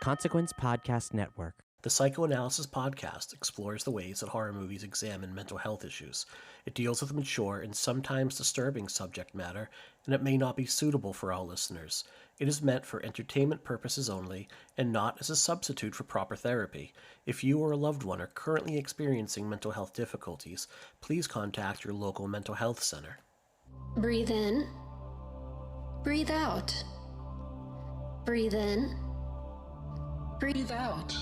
Consequence Podcast Network. The Psychoanalysis Podcast explores the ways that horror movies examine mental health issues. It deals with mature and sometimes disturbing subject matter, and it may not be suitable for all listeners. It is meant for entertainment purposes only, and not as a substitute for proper therapy. If you or a loved one are currently experiencing mental health difficulties, please contact your local mental health center. Breathe in. Breathe out. Breathe in. Breathe out.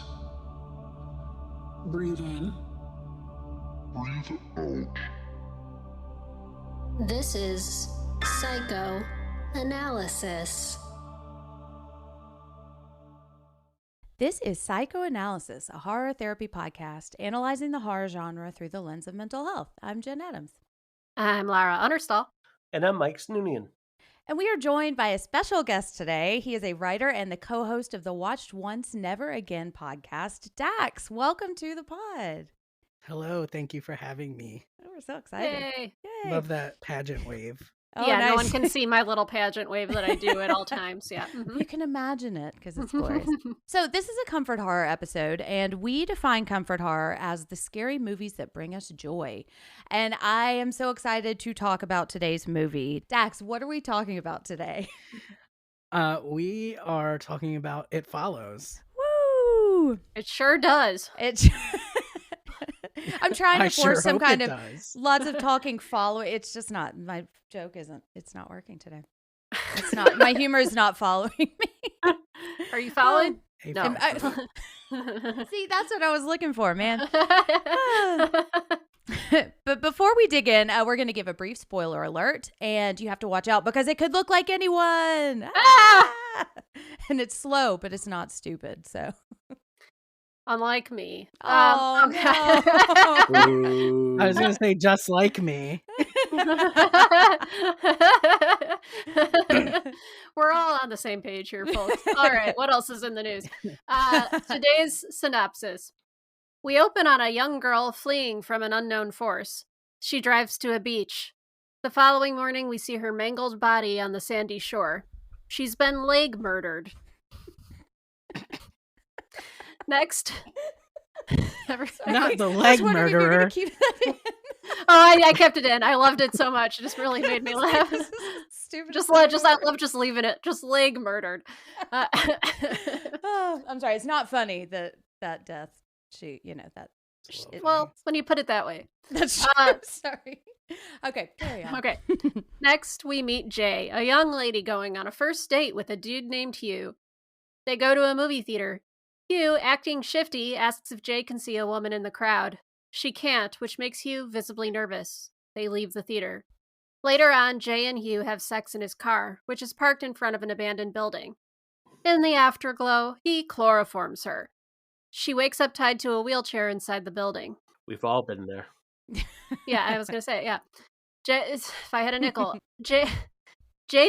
Breathe in. Breathe out. This is Psychoanalysis. This is Psychoanalysis, a horror therapy podcast analyzing the horror genre through the lens of mental health. I'm Jen Adams. I'm Lara Understall. And I'm Mike Snoonian. And we are joined by a special guest today. He is a writer and the co-host of the Watched Once, Never Again podcast, Dax. Welcome to the pod. Hello, thank you for having me. Oh, we're so excited. Yay. Yay. Love that pageant wave. Oh, Yeah, nice. no one can see my little pageant wave that I do at all times. Yeah. You can imagine it because it's glorious. So this is a comfort horror episode, and we define comfort horror as the scary movies that bring us joy. And I am so excited to talk about today's movie. Dax, what are we talking about today? We are talking about It Follows. Woo! It sure does. I'm trying to I force sure some hope kind it of does. lots of talking follow. It's just not, my joke isn't, it's not working today. It's not, my humor is not following me. Are you following? Hey, No. See, that's what I was looking for, man. But before we dig in, we're going to give a brief spoiler alert, and you have to watch out because it could look like anyone. Ah! And it's slow, but it's not stupid. So, Unlike me. oh okay. I was going to say just like me. We're all on the same page here, folks. All right, what else is in the news? Today's synopsis. We open on a young girl fleeing from an unknown force. She drives to a beach. The following morning, we see her mangled body on the sandy shore. She's been leg murdered. Next. Not the leg murderer. I kept it in. I loved it so much. It just really made me laugh. Stupid. I love just leaving it. Just leg murdered. Oh, I'm sorry. It's not funny that death. Well, when you put it that way. That's true. Sorry. Okay, carry on. Okay. Next, we meet Jay, a young lady going on a first date with a dude named Hugh. They go to a movie theater. Hugh, acting shifty, asks if Jay can see a woman in the crowd. She can't, which makes Hugh visibly nervous. They leave the theater. Later on, Jay and Hugh have sex in his car, which is parked in front of an abandoned building. In the afterglow, he chloroforms her. She wakes up tied to a wheelchair inside the building. We've all been there. Yeah, I was going to say, yeah. If I had a nickel. Jay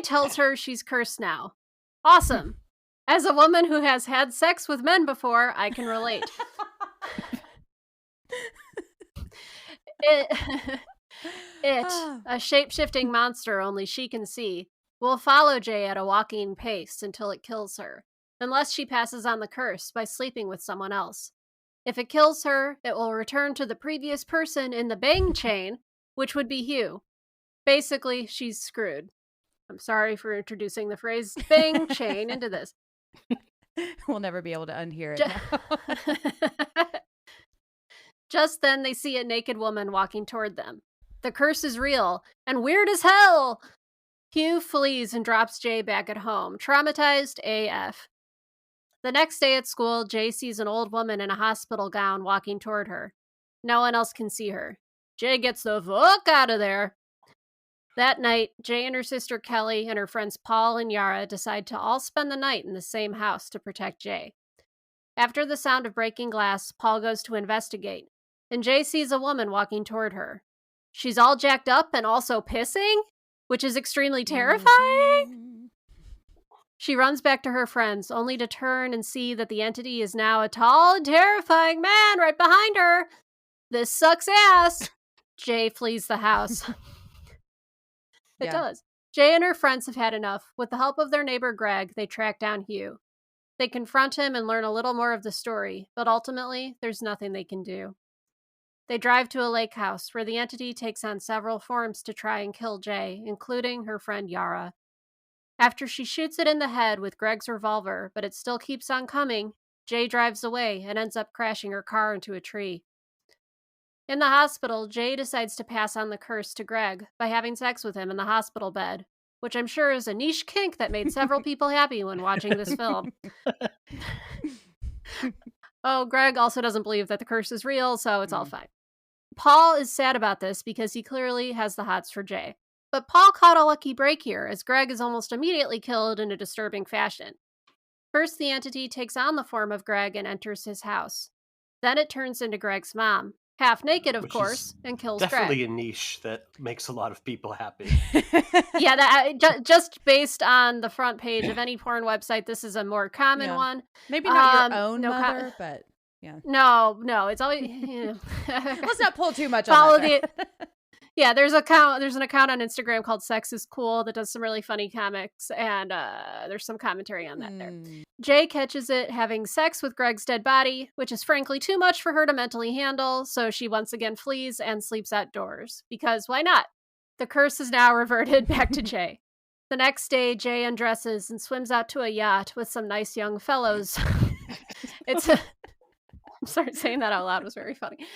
tells her she's cursed now. Awesome. As a woman who has had sex with men before, I can relate. A shape-shifting monster only she can see, will follow Jay at a walking pace until it kills her, unless she passes on the curse by sleeping with someone else. If it kills her, it will return to the previous person in the bang chain, which would be Hugh. Basically, she's screwed. I'm sorry for introducing the phrase bang chain into this. We'll never be able to unhear it now. Just then, they see a naked woman walking toward them. The curse is real, and weird as hell! Hugh flees and drops Jay back at home, traumatized AF. The next day at school, Jay sees an old woman in a hospital gown walking toward her. No one else can see her. Jay gets the fuck out of there! That night, Jay and her sister Kelly and her friends Paul and Yara decide to all spend the night in the same house to protect Jay. After the sound of breaking glass, Paul goes to investigate, and Jay sees a woman walking toward her. She's all jacked up and also pissing, which is extremely terrifying. She runs back to her friends, only to turn and see that the entity is now a tall and terrifying man right behind her. This sucks ass. Jay flees the house. It does. Jay and her friends have had enough. With the help of their neighbor Greg, they track down Hugh. They confront him and learn a little more of the story, but ultimately, there's nothing they can do. They drive to a lake house where the entity takes on several forms to try and kill Jay, including her friend Yara. After she shoots it in the head with Greg's revolver, but it still keeps on coming, Jay drives away and ends up crashing her car into a tree. In the hospital, Jay decides to pass on the curse to Greg by having sex with him in the hospital bed, which I'm sure is a niche kink that made several people happy when watching this film. Oh, Greg also doesn't believe that the curse is real, so it's all fine. Paul is sad about this because he clearly has the hots for Jay. But Paul caught a lucky break here, as Greg is almost immediately killed in a disturbing fashion. First, the entity takes on the form of Greg and enters his house. Then it turns into Greg's mom, half naked, of Which course, is and kills definitely Greg. a niche that makes a lot of people happy. Yeah, just based on the front page of any porn website, this is a more common one. Maybe not your own no mother, but yeah. No, it's always. Let's not pull too much Follow on that. Yeah, there's an account on Instagram called Sex is Cool that does some really funny comics, and there's some commentary on that there. Jay catches it having sex with Greg's dead body, which is frankly too much for her to mentally handle, so she once again flees and sleeps outdoors. Because why not? The curse is now reverted back to Jay. The next day, Jay undresses and swims out to a yacht with some nice young fellows. I'm sorry, saying that out loud was very funny.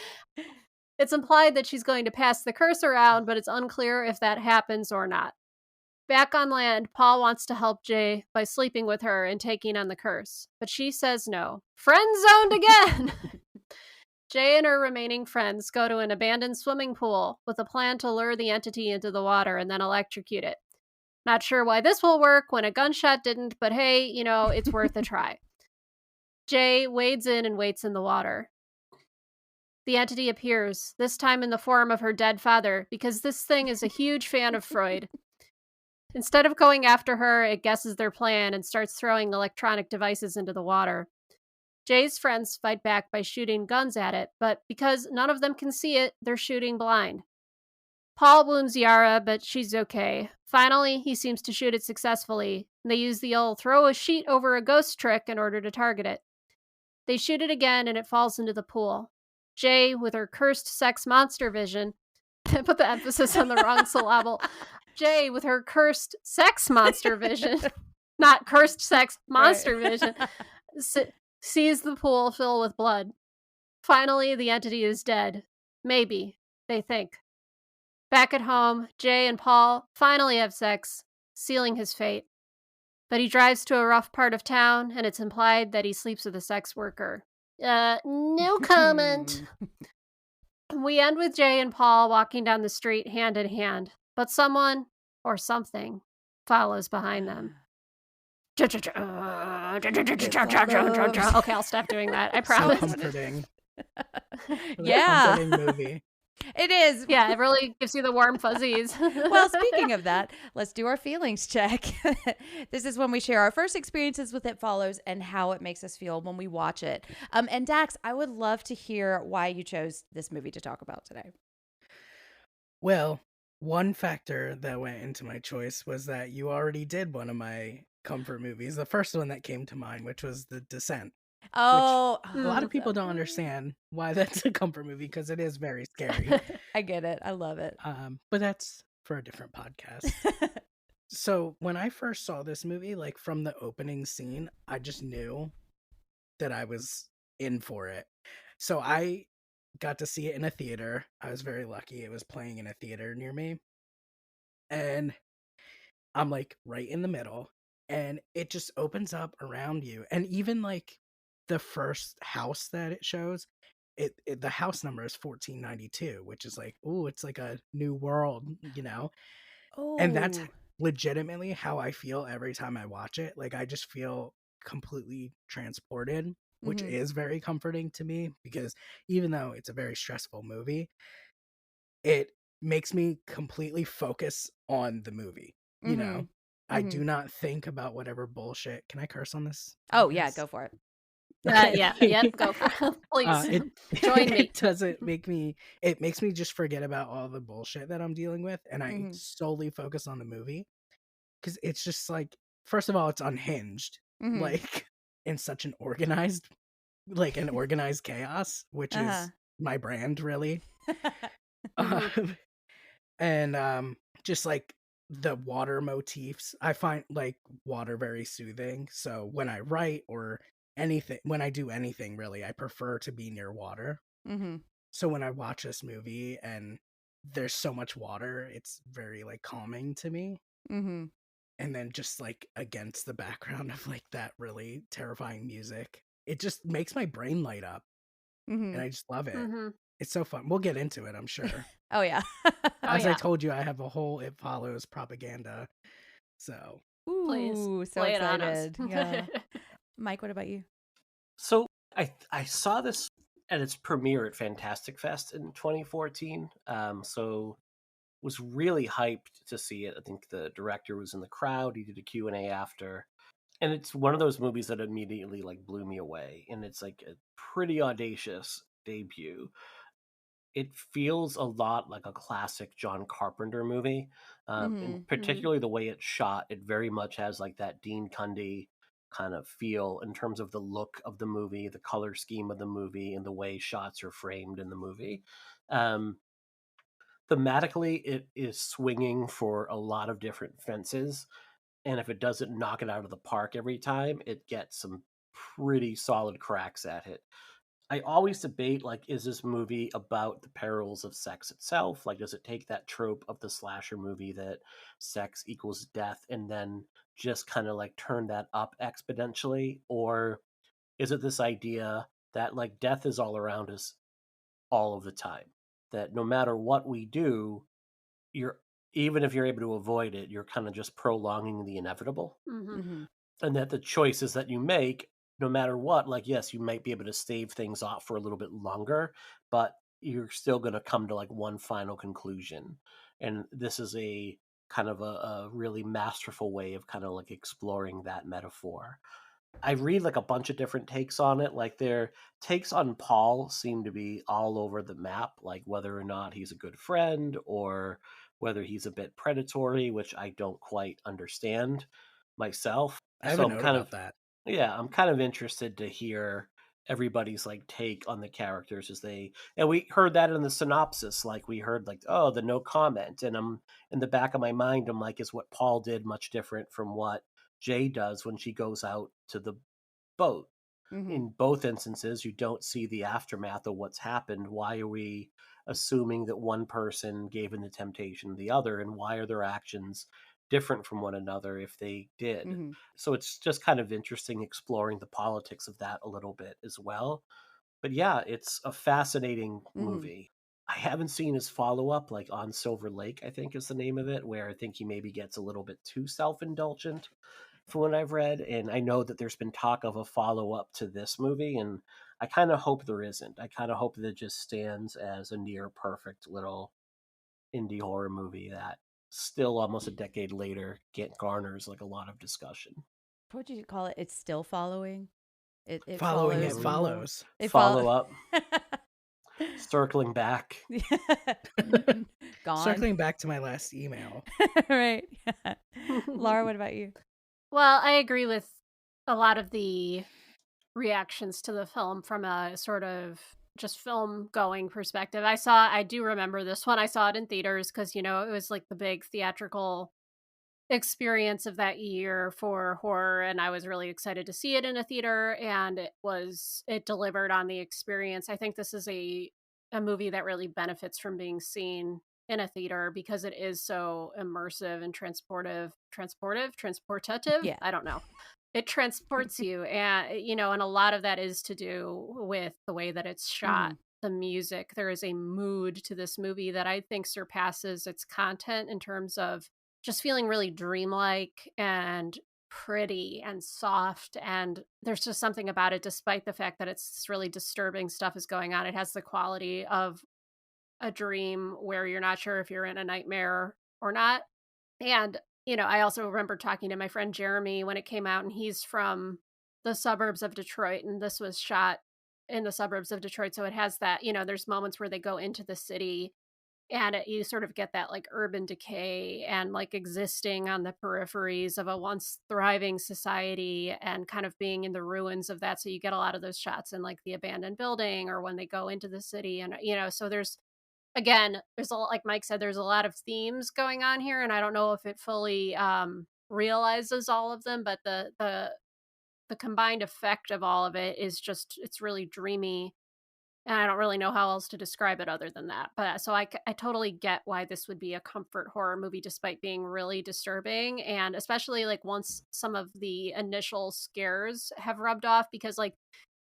It's implied that she's going to pass the curse around, but it's unclear if that happens or not. Back on land, Paul wants to help Jay by sleeping with her and taking on the curse, but she says no. Friend zoned again! Jay and her remaining friends go to an abandoned swimming pool with a plan to lure the entity into the water and then electrocute it. Not sure why this will work when a gunshot didn't, but hey, it's worth a try. Jay wades in and waits in the water. The entity appears, this time in the form of her dead father, because this thing is a huge fan of Freud. Instead of going after her, it guesses their plan and starts throwing electronic devices into the water. Jay's friends fight back by shooting guns at it, but because none of them can see it, they're shooting blind. Paul wounds Yara, but she's okay. Finally, he seems to shoot it successfully, and they use the old throw a sheet over a ghost trick in order to target it. They shoot it again, and it falls into the pool. Jay, with her cursed sex monster vision, put the emphasis on the wrong syllable. Jay, with her cursed sex monster vision, not cursed sex monster vision, sees the pool fill with blood. Finally, the entity is dead. Maybe, they think. Back at home, Jay and Paul finally have sex, sealing his fate. But he drives to a rough part of town, and it's implied that he sleeps with a sex worker. No comment. We end with Jay and Paul walking down the street hand in hand, but someone or something follows behind them. Okay, I'll stop doing that. I promise. So comforting. Yeah. Comforting movie. It is. Yeah, it really gives you the warm fuzzies. Well, speaking of that, let's do our feelings check. This is when we share our first experiences with It Follows and how it makes us feel when we watch it. And Dax, I would love to hear why you chose this movie to talk about today. Well, one factor that went into my choice was that you already did one of my comfort movies, the first one that came to mind, which was The Descent. Oh, A lot of people don't understand why that's a comfort movie because it is very scary. I get it. I love it. But that's for a different podcast. So when I first saw this movie, like from the opening scene, I just knew that I was in for it. So I got to see it in a theater. I was very lucky. It was playing in a theater near me. And I'm like right in the middle. And it just opens up around you. And even like the first house that it shows, the house number is 1492, which is like, ooh, it's like a new world, Oh. And that's legitimately how I feel every time I watch it. Like I just feel completely transported, which is very comforting to me because even though it's a very stressful movie, it makes me completely focus on the movie. I do not think about whatever bullshit. Can I curse on this? Oh, yeah, go for it. Go for it. Please join me. It doesn't make me. It makes me just forget about all the bullshit that I'm dealing with, and I solely focus on the movie because it's just like, first of all, it's unhinged. Like in such an organized chaos, which Uh-huh. is my brand, really. Mhm. And just like the water motifs, I find like water very soothing. So when I write or anything, when I do anything really, I prefer to be near water. Mm-hmm. So when I watch this movie and there's so much water, it's very like calming to me. Mm-hmm. And then just like against the background of like that really terrifying music, it just makes my brain light up, Mm-hmm. and I just love it. Mhm. It's so fun. We'll get into it, I'm sure. Oh yeah. Oh, As I yeah. told you, I have a whole It Follows propaganda. So Please Ooh, so lay it on us. excited. Yeah. Mike, what about you? So I saw this at its premiere at Fantastic Fest in 2014. So was really hyped to see it. I think the director was in the crowd. He did a Q&A after. And it's one of those movies that immediately like blew me away. And it's like a pretty audacious debut. It feels a lot like a classic John Carpenter movie. And Mm-hmm. particularly the way it's shot, it very much has like that Dean Cundy kind of feel in terms of the look of the movie, the color scheme of the movie, and the way shots are framed in the movie. Um, Thematically, it is swinging for a lot of different fences. And if it doesn't knock it out of the park every time, it gets some pretty solid cracks at it. I always debate, like, is this movie about the perils of sex itself? Like, does it take that trope of the slasher movie that sex equals death and then just kind of like turn that up exponentially? Or is it this idea that like death is all around us all of the time? That no matter what we do, you're, even if you're able to avoid it, you're kind of just prolonging the inevitable. Mhm. Mm-hmm. And that the choices that you make, no matter what, like, yes, you might be able to stave things off for a little bit longer, but you're still going to come to like one final conclusion. And this is a kind of a really masterful way of kind of like exploring that metaphor. I read like a bunch of different takes on it. Like their takes on Paul seem to be all over the map, like whether or not he's a good friend or whether he's a bit predatory, which I don't quite understand myself. I have So a I'm note kind of, about that. yeah, I'm kind of interested to hear everybody's like take on the characters as they, and we heard that in the synopsis, like we heard like, oh, the no comment, and I'm in the back of my mind, I'm like, is what Paul did much different from what Jay does when she goes out to the boat? Mm-hmm. In both instances, you don't see the aftermath of what's happened. Why are we assuming that one person gave in to temptation to the other, and why are their actions different from one another if they did? Mm-hmm. So it's just kind of interesting exploring the politics of that a little bit as well. But yeah, it's a fascinating Mm-hmm. movie. I haven't seen his follow up, like On Silver Lake, I think is the name of it, where I think he maybe gets a little bit too self indulgent from what I've read. And I know that there's been talk of a follow up to this movie, and I kind of hope there isn't. I kind of hope that it just stands as a near perfect little indie horror movie that still almost a decade later garners like a lot of discussion. What would you call it? It's still following. It Following follows It people. Follows. It Follow follow. up, circling back. Gone. Circling back to my last email. Right. Laura, what about you? Well, I agree with a lot of the reactions to the film from a sort of just film going perspective. I do remember this one. I saw it in theaters because, it was like the big theatrical experience of that year for horror, and I was really excited to see it in a theater, and it delivered on the experience. I think this is a movie that really benefits from being seen in a theater because it is so immersive and transportative. Yeah. I don't know. It transports you, and and a lot of that is to do with the way that it's shot. The music, there is a mood to this movie that I think surpasses its content in terms of just feeling really dreamlike and pretty and soft. And there's just something about it, despite the fact that it's really disturbing stuff is going on. It has the quality of a dream where you're not sure if you're in a nightmare or not. And, I also remember talking to my friend Jeremy when it came out, and he's from the suburbs of Detroit, and this was shot in the suburbs of Detroit. So it has that, there's moments where they go into the city and you sort of get that like urban decay and like existing on the peripheries of a once thriving society and kind of being in the ruins of that. So you get a lot of those shots in like the abandoned building or when they go into the city. And, so there's, again, there's a lot, like Mike said, there's a lot of themes going on here. And I don't know if it fully realizes all of them, but the combined effect of all of it is just, it's really dreamy. And I don't really know how else to describe it other than that. But so I totally get why this would be a comfort horror movie, despite being really disturbing. And especially like once some of the initial scares have rubbed off, because like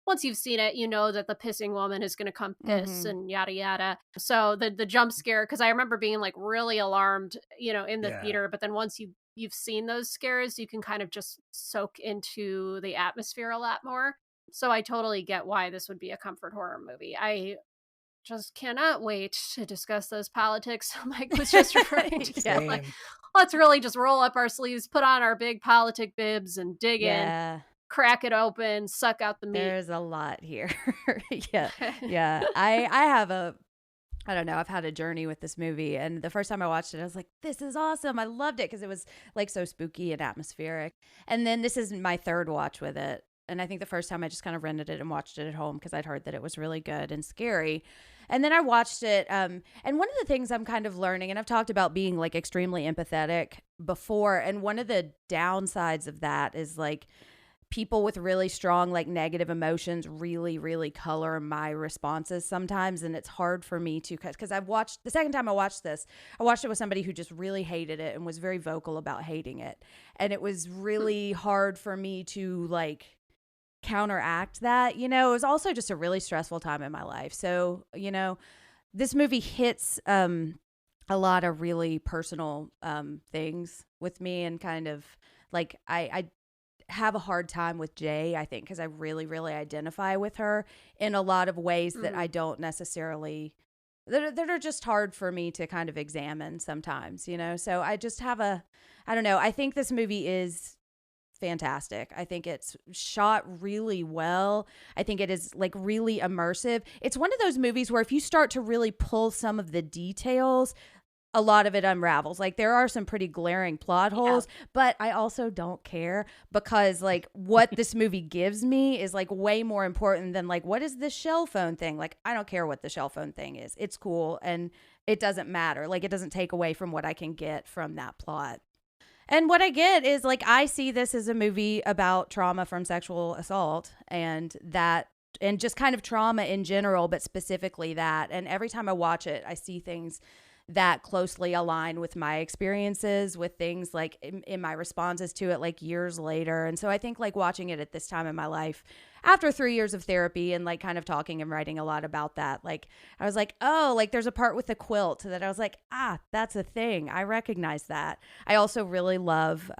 once you've seen it, you know that the pissing woman is going to come piss and yada, yada. So the jump scare, because I remember being like really alarmed, in the theater. But then once you've seen those scares, you can kind of just soak into the atmosphere a lot more. So I totally get why this would be a comfort horror movie. I just cannot wait to discuss those politics Mike was just referring to. Yeah. Like, let's really just roll up our sleeves, put on our big politic bibs and dig in, crack it open, suck out the meat. There's a lot here. Yeah. I have I don't know, I've had a journey with this movie, and the first time I watched it, I was like, this is awesome. I loved it because it was like so spooky and atmospheric. And then this is my third watch with it. And I think the first time I just kind of rented it and watched it at home because I'd heard that it was really good and scary. And then I watched it. And one of the things I'm kind of learning, and I've talked about being like extremely empathetic before. And one of the downsides of that is like people with really strong like negative emotions really, really color my responses sometimes. And it's hard for me to, because the second time I watched this, I watched it with somebody who just really hated it and was very vocal about hating it. And it was really hard for me to like counteract that. It was also just a really stressful time in my life. So, this movie hits a lot of really personal things with me, and kind of like I have a hard time with Jay, I think, because I really, really identify with her in a lot of ways that I don't necessarily, that are just hard for me to kind of examine sometimes, So I just have I don't know. I think this movie is fantastic. I think it's shot really well. I think it is like really immersive. It's one of those movies where if you start to really pull some of the details, a lot of it unravels. Like there are some pretty glaring plot holes, but I also don't care because like what this movie gives me is like way more important than like, what is this shell phone thing? Like, I don't care what the shell phone thing is. It's cool. And it doesn't matter. Like it doesn't take away from what I can get from that plot. And what I get is like, I see this as a movie about trauma from sexual assault and just kind of trauma in general, but specifically that. And every time I watch it, I see things that closely align with my experiences, with things like in my responses to it, like years later. And so I think like watching it at this time in my life, after 3 years of therapy and like kind of talking and writing a lot about that, like I was like, oh, like there's a part with the quilt that I was like, that's a thing. I recognize that. I also really love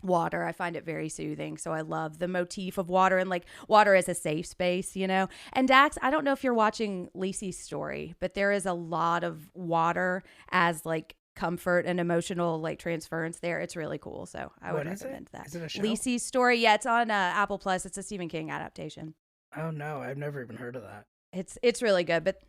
water. I find it very soothing. So I love the motif of water and like water as a safe space, And Dax, I don't know if you're watching Lisi's story, but there is a lot of water as like comfort and emotional like transference there. It's really cool. So I would recommend that. Is it a show? Lisi's story. Yeah, it's on Apple Plus. It's a Stephen King adaptation. Oh no, I've never even heard of that. It's really good, but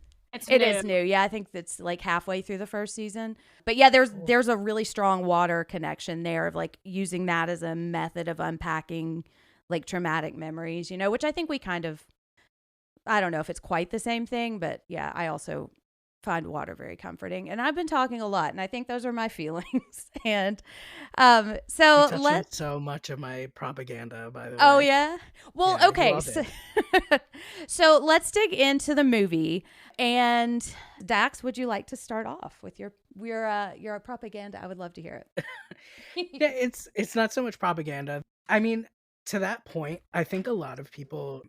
It is new. Yeah, I think it's like halfway through the first season. But yeah, there's a really strong water connection there of like using that as a method of unpacking like traumatic memories, which I think we kind of, I don't know if it's quite the same thing, but yeah, I also find water very comforting. And I've been talking a lot, and I think those are my feelings. And so let's so much of my propaganda, by the way. Oh yeah. Well, yeah, okay. So let's dig into the movie. And Dax, would you like to start off with your propaganda? I would love to hear it. Yeah, it's not so much propaganda. I mean, to that point, I think a lot of people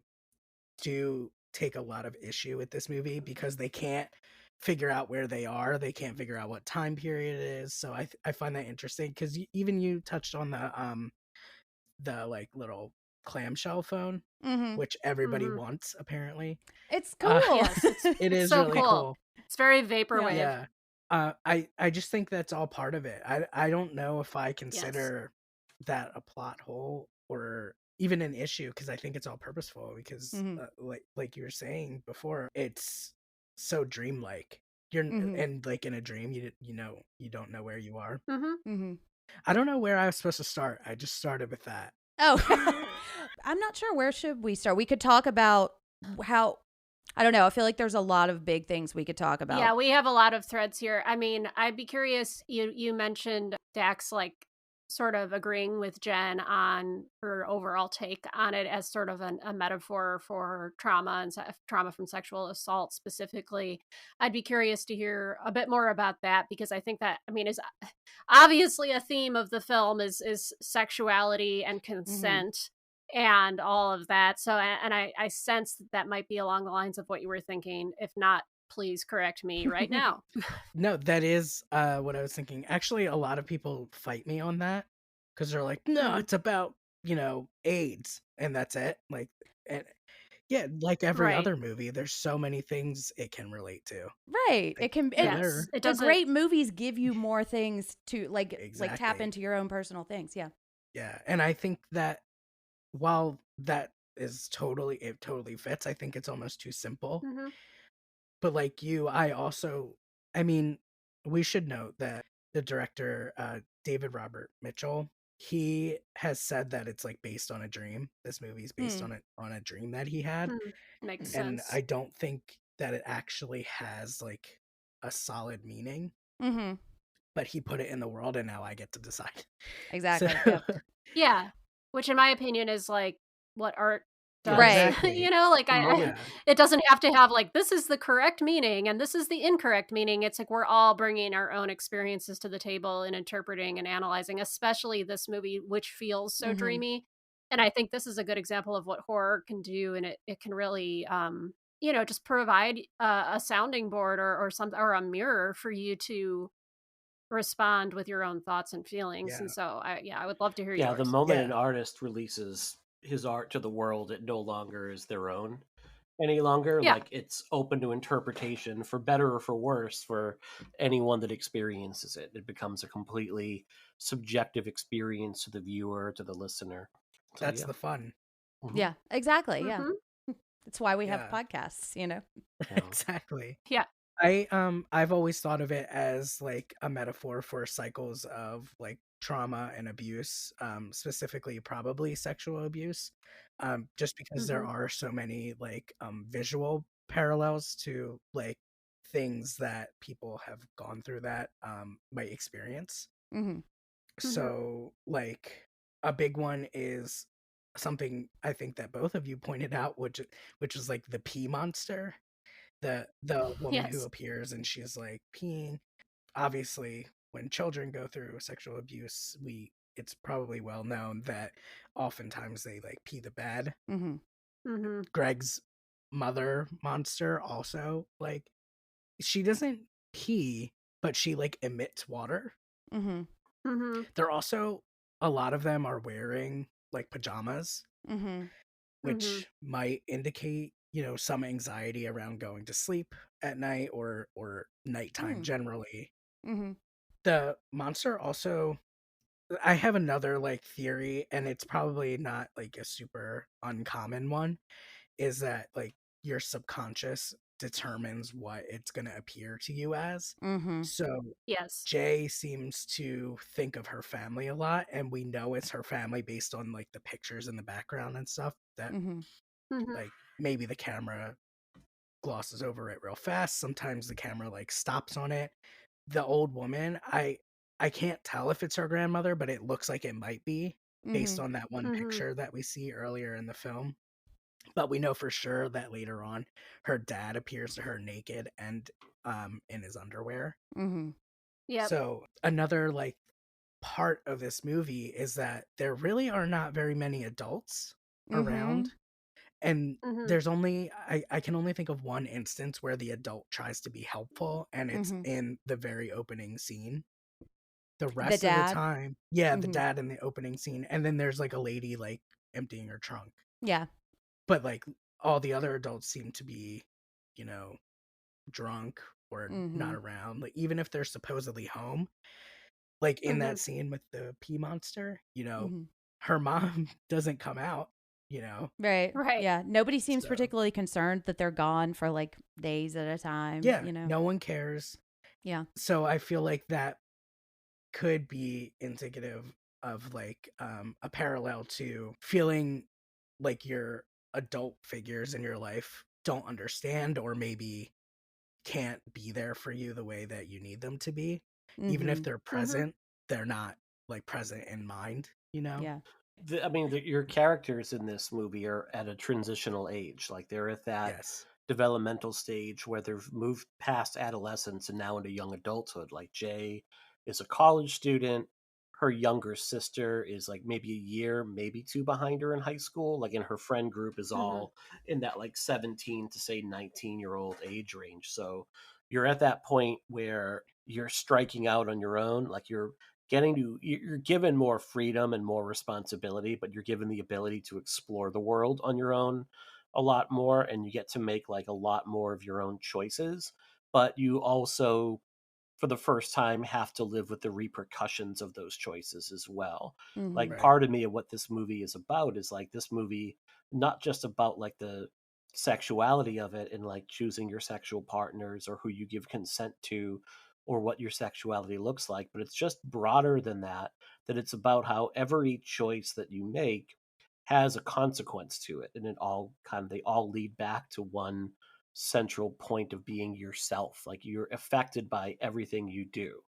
do take a lot of issue with this movie because they can't figure out where they are. They can't figure out what time period it is. So I find that interesting because even you touched on the like little clamshell phone, which everybody wants apparently. It's cool. Yes, it is so really cool. It's very vaporwave. Yeah. I just think that's all part of it. I don't know if I consider that a plot hole or even an issue because I think it's all purposeful because like you were saying before, it's so dreamlike. You're Mhm. and like in a dream, you don't know where you are. Mm-hmm. I don't know where I was supposed to start. I just started with that. Oh, I'm not sure. Where should we start? We could talk about how, I don't know. I feel like there's a lot of big things we could talk about. Yeah, we have a lot of threads here. I mean, I'd be curious. You mentioned Dax like sort of agreeing with Jen on her overall take on it as sort of a metaphor for trauma and trauma from sexual assault specifically. I'd be curious to hear a bit more about that because I think that, I mean, is obviously a theme of the film is sexuality and consent and all of that. So, and I sense that might be along the lines of what you were thinking. If not, please correct me right now. No, that is what I was thinking. Actually, a lot of people fight me on that because they're like, no, it's about, AIDS and that's it. Like, and yeah, like every Right. other movie, there's so many things it can relate to. Right. Like, It can. Yes, it The doesn't. great movies give you more things to like tap Exactly. into your own personal things. Yeah. Yeah, and I think that while that is it totally fits, I think it's almost too simple. Mhm. But like you, I mean, we should note that the director, David Robert Mitchell, he has said that it's like based on a dream. This movie's based on a dream that he had. Makes And sense. I don't think that it actually has like a solid meaning, Mm-hmm. but he put it in the world and now I get to decide. Exactly. So, Yeah. Yeah, which in my opinion is like what art does. Right. exactly. Like Yeah. it doesn't have to have like this is the correct meaning and this is the incorrect meaning. It's like we're all bringing our own experiences to the table and interpreting and analyzing, especially this movie, which feels so dreamy. And I think this is a good example of what horror can do, and it can really, just provide a sounding board or some or a mirror for you to respond with your own thoughts and feelings. Yeah. And so I would love to hear Yeah, yours. the moment Yeah. an artist releases his art to the world, it no longer is their own any longer. Yeah. Like it's open to interpretation for better or for worse for anyone that experiences it. It becomes a completely subjective experience to the viewer, to the listener. So, That's yeah. the fun. Mhm. Yeah. Exactly. Yeah. Mhm. That's why we have Yeah. podcasts. Yeah. Exactly. Yeah. I've always thought of it as like a metaphor for cycles of like trauma and abuse, specifically probably sexual abuse, just because there are so many like visual parallels to like things that people have gone through that might experience. Mm-hmm. So like a big one is something I think that both of you pointed out, which is like the pee monster, the woman who Yes. appears and she's like peeing. Obviously, when children go through sexual abuse, it's probably well known that oftentimes they like pee the bed. Mm-hmm. Greg's mother monster also, like, she doesn't pee, but she like emits water. Mm-hmm. They're also, a lot of them are wearing like pajamas, Mm-hmm. which might indicate, some anxiety around going to sleep at night or nighttime generally. Mm-hmm. The monster also, I have another like theory, and it's probably not like a super uncommon one, is that like your subconscious determines what it's going to appear to you as. Mm-hmm. So Yes. Jay seems to think of her family a lot, and we know it's her family based on like the pictures in the background and stuff that like maybe the camera glosses over it real fast. Sometimes the camera like stops on it. The old woman, I can't tell if it's her grandmother, but it looks like it might be based on that one picture that we see earlier in the film. But we know for sure that later on her dad appears to her naked and in his underwear. Yep. So another like part of this movie is that there really are not very many adults around. And there's only, I can only think of one instance where the adult tries to be helpful, and it's in the very opening scene. The rest of the time, the dad in the opening scene, and then there's like a lady like emptying her trunk. Yeah. But like all the other adults seem to be, drunk or not around. Like even if they're supposedly home, like in that scene with the pea monster, her mom doesn't come out. you know? Right. Right. Yeah. Nobody seems So- particularly concerned that they're gone for like days at a time. Yeah, You know? no one cares. Yeah. So I feel like that could be indicative of like a parallel to feeling like your adult figures in your life don't understand or maybe can't be there for you the way that you need them to be. Even if Mhm. they're present, they're not like present in mind, you know? Yeah. Your characters in this movie are at a transitional age. Like they're at that Yes. developmental stage where they've moved past adolescence and now into young adulthood. Like Jay is a college student. Her younger sister is like maybe a year, maybe two behind her in high school. Like, and her friend group is all in that like 17 to say 19-year-old age range. So you're at that point where you're striking out on your own. Like you're given more freedom and more responsibility, but you're given the ability to explore the world on your own a lot more, and you get to make like a lot more of your own choices. But you also, for the first time, have to live with the repercussions of those choices as well. Mhm. Like Right. part of me of what this movie is about is like this movie not just about like the sexuality of it and like choosing your sexual partners or who you give consent to or what your sexuality looks like, but it's just broader than that, that it's about how every choice that you make has a consequence to it, and they all lead back to one central point of being yourself. Like you're affected by everything you do.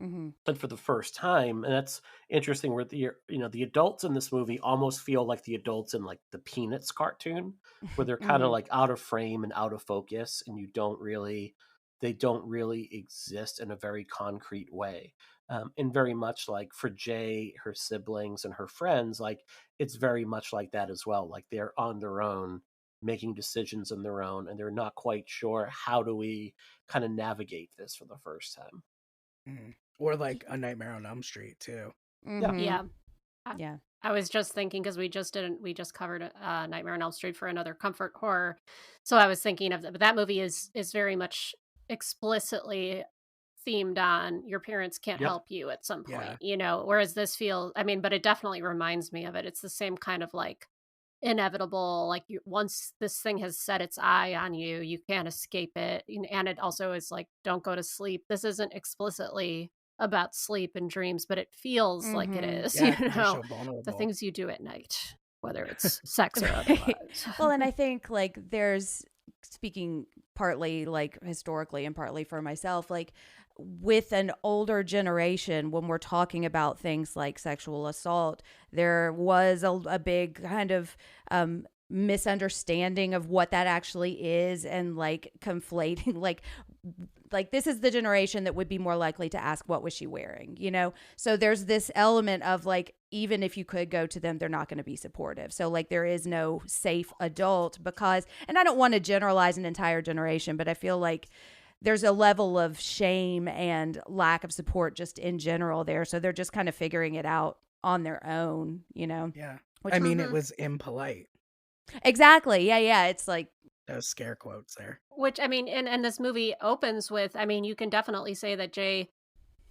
Mhm. And for the first time, and that's interesting, where the adults in this movie almost feel like the adults in like the Peanuts cartoon, where they're kind of Mhm. like out of frame and out of focus, and they don't really exist in a very concrete way. And very much like for Jay, her siblings and her friends, like it's very much like that as well. Like they're on their own, making decisions on their own, and they're not quite sure how do we kind of navigate this for the first time. Mhm. Or like A Nightmare on Elm Street too. Mhm. Yeah. Yeah. I was just thinking because we just covered Nightmare on Elm Street for another comfort horror, so I was thinking of that. But that movie is very much explicitly themed on your parents can't Yep. help you at some point, Yeah. you know. Whereas this feels, I mean, but it definitely reminds me of it. It's the same kind of like inevitable, like once this thing has set its eye on you, you can't escape it. And it also is like, don't go to sleep. This isn't explicitly about sleep and dreams, but it feels like it Mhm. is, Yeah, you 'cause you're know, so the vulnerable. things you do at night, whether it's sex or Right. otherwise. Well, and I think like there's, speaking partly like historically and partly for myself, like with an older generation, when we're talking about things like sexual assault, there was a big kind of misunderstanding of what that actually is, and like conflating like this is the generation that would be more likely to ask what was she wearing, you know. So there's this element of like, even if you could go to them, they're not going to be supportive. So like there is no safe adult because, and I don't want to generalize an entire generation, but I feel like there's a level of shame and lack of support just in general there. So they're just kind of figuring it out on their own, you know. Yeah. Which I mean, Mhm. it was impolite. Exactly. Yeah. It's like, Those scare quotes there. Which, I mean, and this movie opens with, I mean, you can definitely say that Jay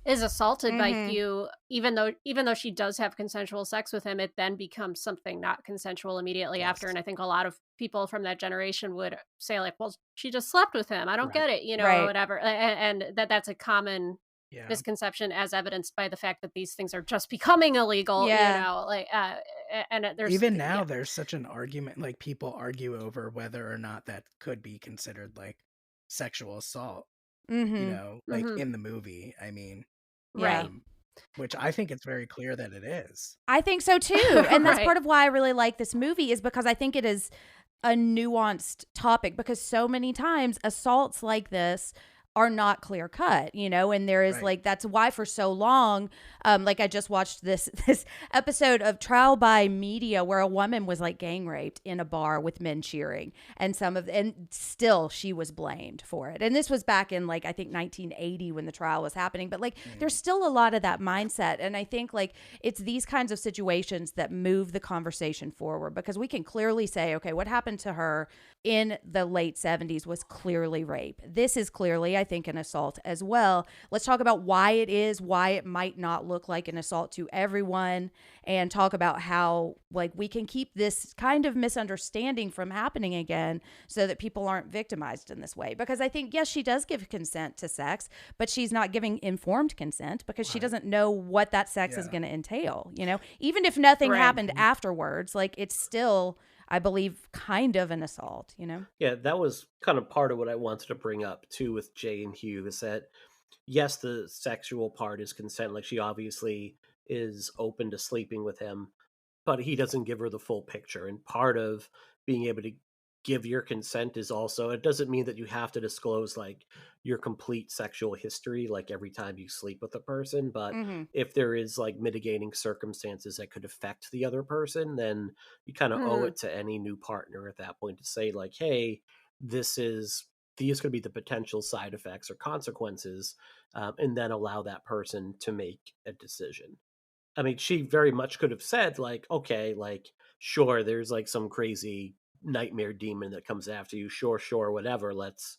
is assaulted by Mhm. Hugh, even though she does have consensual sex with him. It then becomes something not consensual immediately after. Yes. And I think a lot of people from that generation would say like, well, she just slept with him, I don't Right. get it, you know, or Right. whatever. And that's a common Yeah. misconception, as evidenced by the fact that these things are just becoming illegal. Yeah. You know, like there's Even now, yeah. there's such an argument. Like people argue over whether or not that could be considered like sexual assault. You mhm. know, like Mhm. in the movie. I mean, Right. which I think it's very clear that it is. I think so too. And that's Right. part of why I really like this movie, is because I think it is a nuanced topic, because so many times assaults like this are not clear cut, you know, and there is Right. like, that's why for so long, like I just watched this episode of Trial by Media where a woman was like gang raped in a bar with men cheering, and still she was blamed for it. And this was back in like, I think 1980 when the trial was happening, but like there's still a lot of that mindset. And I think like it's these kinds of situations that move the conversation forward, because we can clearly say, okay, what happened to her in the late 70s was clearly rape. This is clearly, I think, an assault as well. Let's talk about why it is, why it might not look like an assault to everyone, and talk about how like we can keep this kind of misunderstanding from happening again so that people aren't victimized in this way. Because I think, yes, she does give consent to sex, but she's not giving informed consent because she doesn't know what that sex is going to entail, you know? Even if nothing happened afterwards, like it's still, I believe, kind of an assault, you know? Yeah, that was kind of part of what I wanted to bring up too with Jay and Hugh is that yes, the sexual part is consent. Like she obviously is open to sleeping with him, but he doesn't give her the full picture. And part of being able to give your consent is also, it doesn't mean that you have to disclose like your complete sexual history, like every time you sleep with a person. But if there is like mitigating circumstances that could affect the other person, then you kind of owe it to any new partner at that point to say like, hey, these could be the potential side effects or consequences, and then allow that person to make a decision. I mean, she very much could have said, like, okay, like, sure, there's like some crazy nightmare demon that comes after you. Sure, whatever. Let's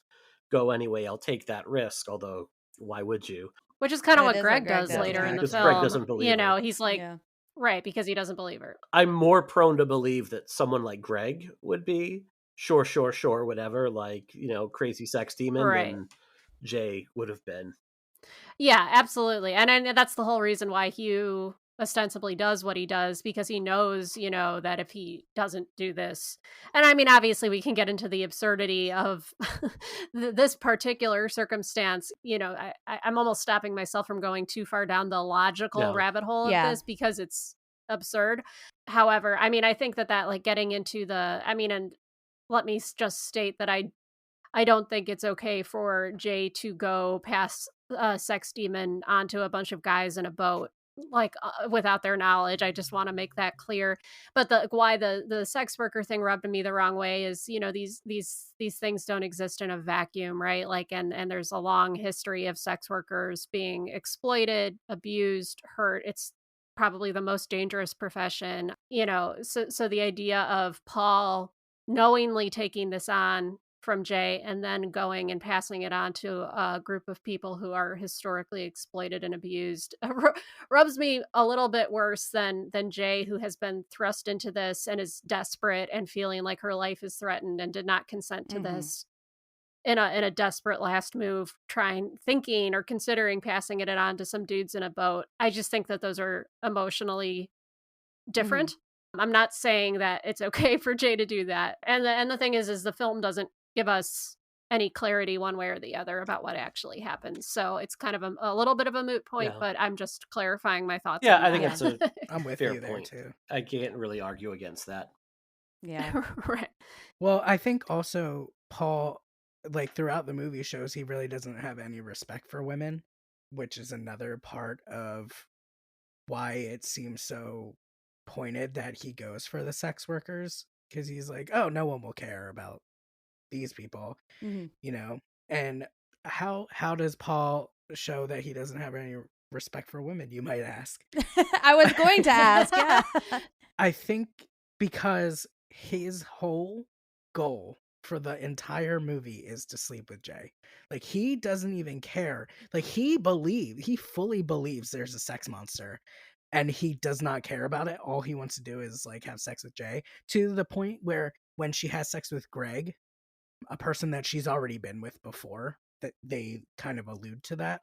go anyway. I'll take that risk. Although, why would you? Which is kind of That what is Greg does later in the Because film. Greg doesn't believe You know, her. he's like, Yeah. right, because he doesn't believe her. I'm more prone to believe that someone like Greg would be sure, whatever, like, you know, crazy sex demon than Jay would have been. Yeah, absolutely. And that's the whole reason why Hugh ostensibly does what he does, because he knows, you know, that if he doesn't do this, and I mean, obviously we can get into the absurdity of this particular circumstance. You know, I'm almost stopping myself from going too far down the logical rabbit hole of this because it's absurd. However, I mean, I think that like getting into and let me just state that I don't think it's okay for Jay to go past a sex demon onto a bunch of guys in a boat, like without their knowledge. I just want to make that clear. But why the sex worker thing rubbed me the wrong way is, you know, these things don't exist in a vacuum, right? Like, and there's a long history of sex workers being exploited, abused, hurt. It's probably the most dangerous profession, you know. So the idea of Paul knowingly taking this on from Jay and then going and passing it on to a group of people who are historically exploited and abused rubs me a little bit worse than Jay, who has been thrust into this and is desperate and feeling like her life is threatened and did not consent to this in a desperate last move, thinking or considering passing it on to some dudes in a boat. I just think that those are emotionally different. I'm not saying that it's okay for Jay to do that. And the thing is the film doesn't give us any clarity one way or the other about what actually happens. So it's kind of a little bit of a moot point, but I'm just clarifying my thoughts. Yeah, I think it's a I'm with fair you there point. too. I can't really argue against that. Yeah. Right. Well, I think also Paul, like throughout the movie, shows he really doesn't have any respect for women, which is another part of why it seems so pointed that he goes for the sex workers, because he's like, oh, no one will care about these people, you know. And how does Paul show that he doesn't have any respect for women, you might ask? I was going to ask. Yeah. I think because his whole goal for the entire movie is to sleep with Jay. Like, he doesn't even care. Like, he fully believes there's a sex monster, and he does not care about it. All he wants to do is like have sex with Jay, to the point where when she has sex with Greg, a person that she's already been with before, that they kind of allude to that,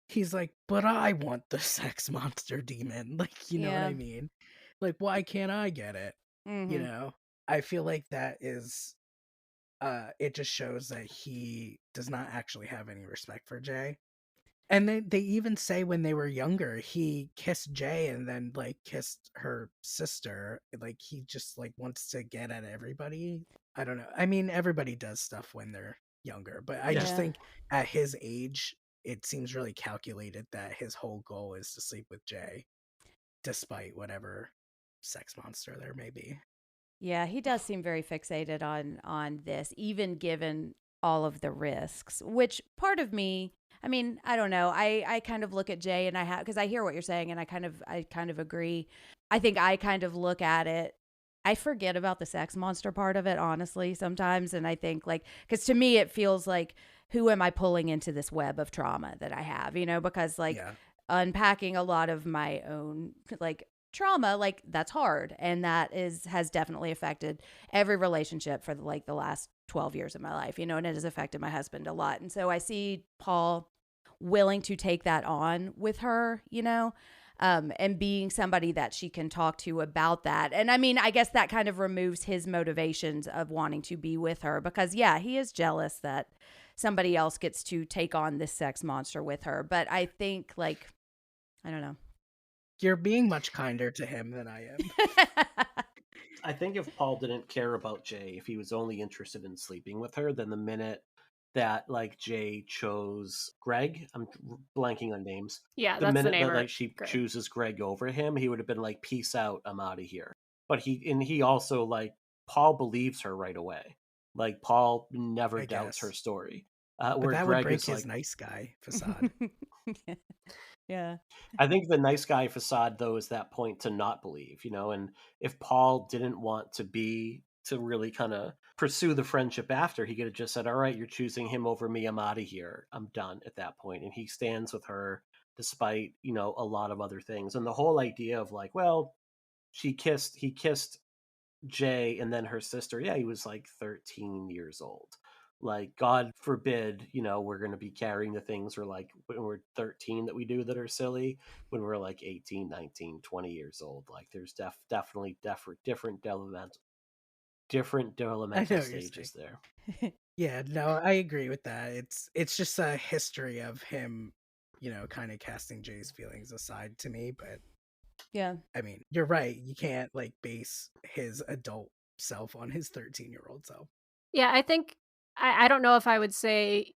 he's like, but I want the sex monster demon. Like, you know what I mean? Like, why can't I get it? You know, I feel like that is, it just shows that he does not actually have any respect for Jay. And they even say when they were younger, he kissed Jay and then like kissed her sister. Like, he just like wants to get at everybody. I don't know. I mean, everybody does stuff when they're younger, but I just think at his age, it seems really calculated that his whole goal is to sleep with Jay, despite whatever sex monster there may be. Yeah, he does seem very fixated on this, even given all of the risks, which part of me, I mean, I don't know. I kind of look at Jay and because I hear what you're saying and I kind of agree. I think I kind of look at it I forget about the sex monster part of it, honestly, sometimes. And I think like, because to me, it feels like, who am I pulling into this web of trauma that I have, because like unpacking a lot of my own like trauma, like that's hard. And that has definitely affected every relationship for the last 12 years of my life, and it has affected my husband a lot. And so I see Paul willing to take that on with her, and being somebody that she can talk to about that. And I mean, I guess that kind of removes his motivations of wanting to be with her because, he is jealous that somebody else gets to take on this sex monster with her. But I think, like, I don't know. You're being much kinder to him than I am. I think if Paul didn't care about Jay, if he was only interested in sleeping with her, then the minute that like Jay chose Greg, I'm blanking on names. Yeah, the that's the minute name. that like she Greg. chooses Greg over him, he would have been like, "Peace out, I'm out of here." But he also like Paul believes her right away. Like Paul never doubts her story. But where that Greg would break is his like, nice guy facade. Yeah. I think the nice guy facade though is that point to not believe, and if Paul didn't want to really kind of pursue the friendship after, he could have just said, "All right, you're choosing him over me. I'm out of here. I'm done" at that point. And he stands with her despite, a lot of other things. And the whole idea of like, well, he kissed Jay and then her sister. Yeah, he was like 13 years old. Like, God forbid, we're going to be carrying the things when we're 13 that we do that are silly when we're like 18, 19, 20 years old. Like, there's definitely different developmental stages there. Yeah, no, I agree with that. It's just a history of him, kind of casting Jay's feelings aside to me. But yeah, I mean, you're right. You can't like base his adult self on his 13-year-old self. Yeah, I think I don't know if I would say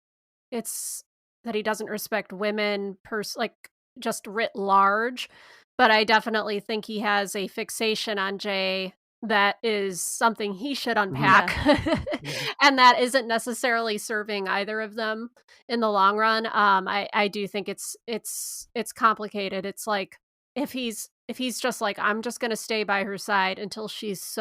it's that he doesn't respect women like just writ large, but I definitely think he has a fixation on Jay that is something he should unpack. And that isn't necessarily serving either of them in the long run. I do think it's complicated. It's like if he's just like, I'm just gonna stay by her side until she's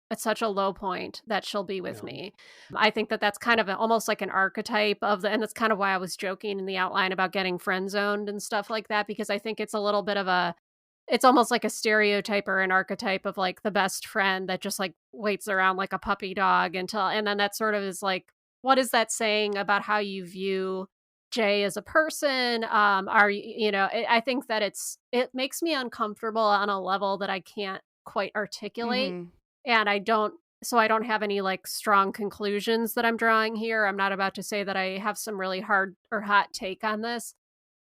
at such a low point that she'll be with me. I think that's kind of almost like an archetype and that's kind of why I was joking in the outline about getting friend zoned and stuff like that, because I think it's a little bit of it's almost like a stereotype or an archetype of like the best friend that just like waits around like a puppy dog and then that sort of is like, what is that saying about how you view Jay as a person? I think that it makes me uncomfortable on a level that I can't quite articulate. And I don't have any like strong conclusions that I'm drawing here. I'm not about to say that I have some really hard or hot take on this.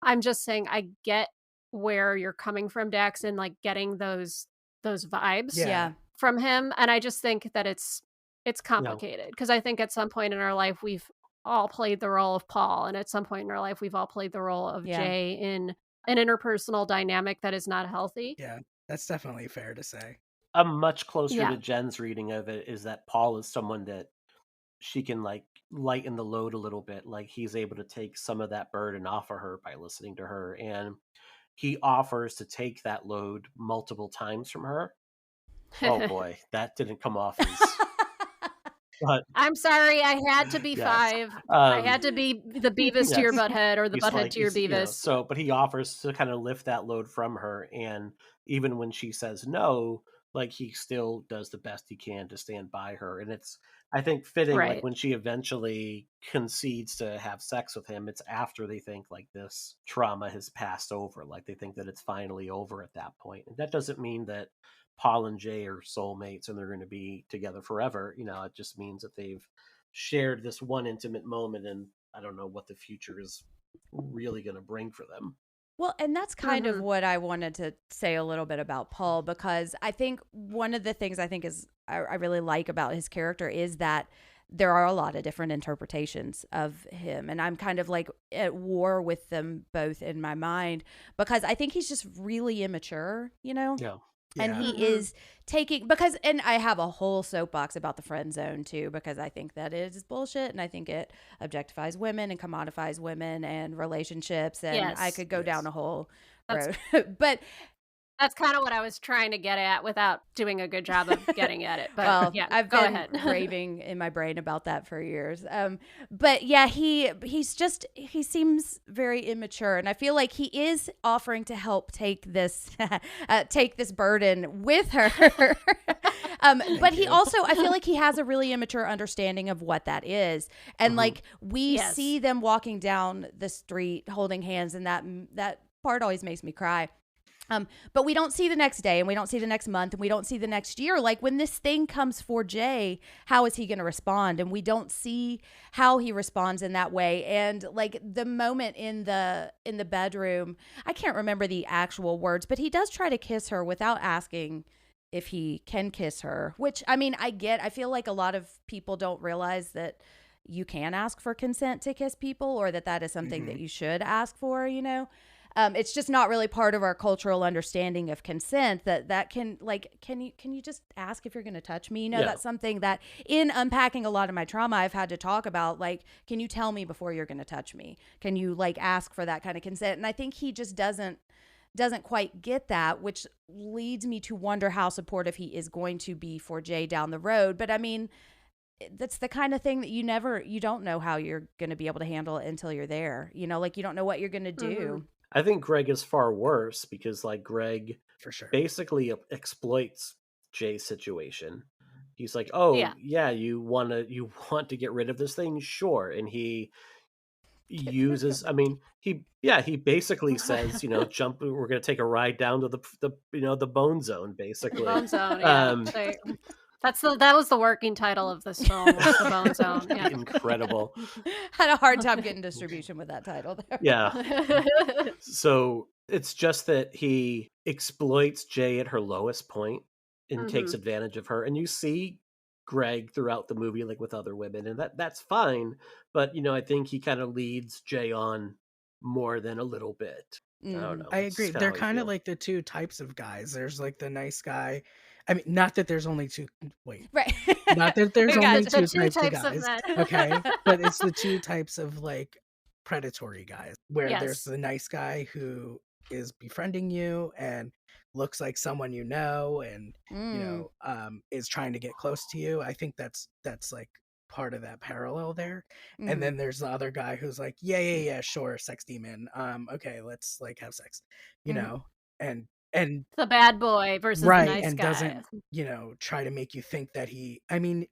I'm just saying I get where you're coming from, Dax, and like getting those vibes from him. And I just think that it's complicated because I think at some point in our life we've all played the role of Paul, and at some point in our life we've all played the role of Jay in an interpersonal dynamic that is not healthy. Yeah, that's definitely fair to say. I'm much closer to Jen's reading of it is that Paul is someone that she can like lighten the load a little bit. Like he's able to take some of that burden off of her by listening to her. And he offers to take that load multiple times from her. Oh boy, that didn't come off as... But, I'm sorry, I had to be 5. I had to be the Beavis to your Butthead or the Butthead to your Beavis. But he offers to kind of lift that load from her. And even when she says no, like he still does the best he can to stand by her. And it's, I think, fitting, like when she eventually concedes to have sex with him, it's after they think like this trauma has passed over. Like they think that it's finally over at that point. And that doesn't mean that Paul and Jay are soulmates and they're going to be together forever. It just means that they've shared this one intimate moment, and I don't know what the future is really going to bring for them. Well, and that's kind of what I wanted to say a little bit about Paul, because I think one of the things I think is I really like about his character is that there are a lot of different interpretations of him. And I'm kind of like at war with them both in my mind, because I think he's just really immature, Yeah. And he is taking, and I have a whole soapbox about the friend zone too, because I think that it is bullshit, and I think it objectifies women and commodifies women and relationships, and I could go down a whole road. But That's kind of what I was trying to get at without doing a good job of getting at it. But Well, yeah, I've go been ahead. raving in my brain about that for years. But yeah, he seems very immature, and I feel like he is offering to help take this burden with her. But he also, I feel like he has a really immature understanding of what that is, and like we see them walking down the street holding hands, and that part always makes me cry. But we don't see the next day, and we don't see the next month, and we don't see the next year. Like when this thing comes for Jay, how is he going to respond? And we don't see how he responds in that way. And like the moment in the bedroom, I can't remember the actual words, but he does try to kiss her without asking if he can kiss her, which I mean, I feel like a lot of people don't realize that you can ask for consent to kiss people, or that is something that you should ask for, you know? It's just not really part of our cultural understanding of consent that can you just ask if you're going to touch me? You know, that's something that in unpacking a lot of my trauma, I've had to talk about, like, can you tell me before you're going to touch me? Can you like ask for that kind of consent? And I think he just doesn't quite get that, which leads me to wonder how supportive he is going to be for Jay down the road. But I mean, that's the kind of thing that you don't know how you're going to be able to handle it until you're there. You know, like you don't know what you're going to do. I think Greg is far worse because like Greg For sure. basically exploits Jay's situation. He's like, "Oh, yeah, you want to get rid of this thing? Sure." And he uses, I mean, he basically says, jump, we're going to take a ride down to the bone zone, basically. Bone zone, yeah. That was the working title of this film, was The Bone Zone. Yeah. Incredible. Had a hard time getting distribution with that title there. Yeah. So it's just that he exploits Jay at her lowest point and takes advantage of her. And you see Greg throughout the movie, like with other women, and that's fine. But I think he kind of leads Jay on more than a little bit. I don't know. I agree. They're kind of like the two types of guys. There's like the nice guy. I mean, not that there's only two. Wait, right? Not that there's only two types of guys. Okay, but it's the two types of like predatory guys, where there's the nice guy who is befriending you and looks like someone you know, and is trying to get close to you. I think that's like part of that parallel there. And then there's the other guy who's like, yeah, sure, sex demon. Okay, let's like have sex, you know, and the bad boy versus the nice and guy. doesn't try to make you think that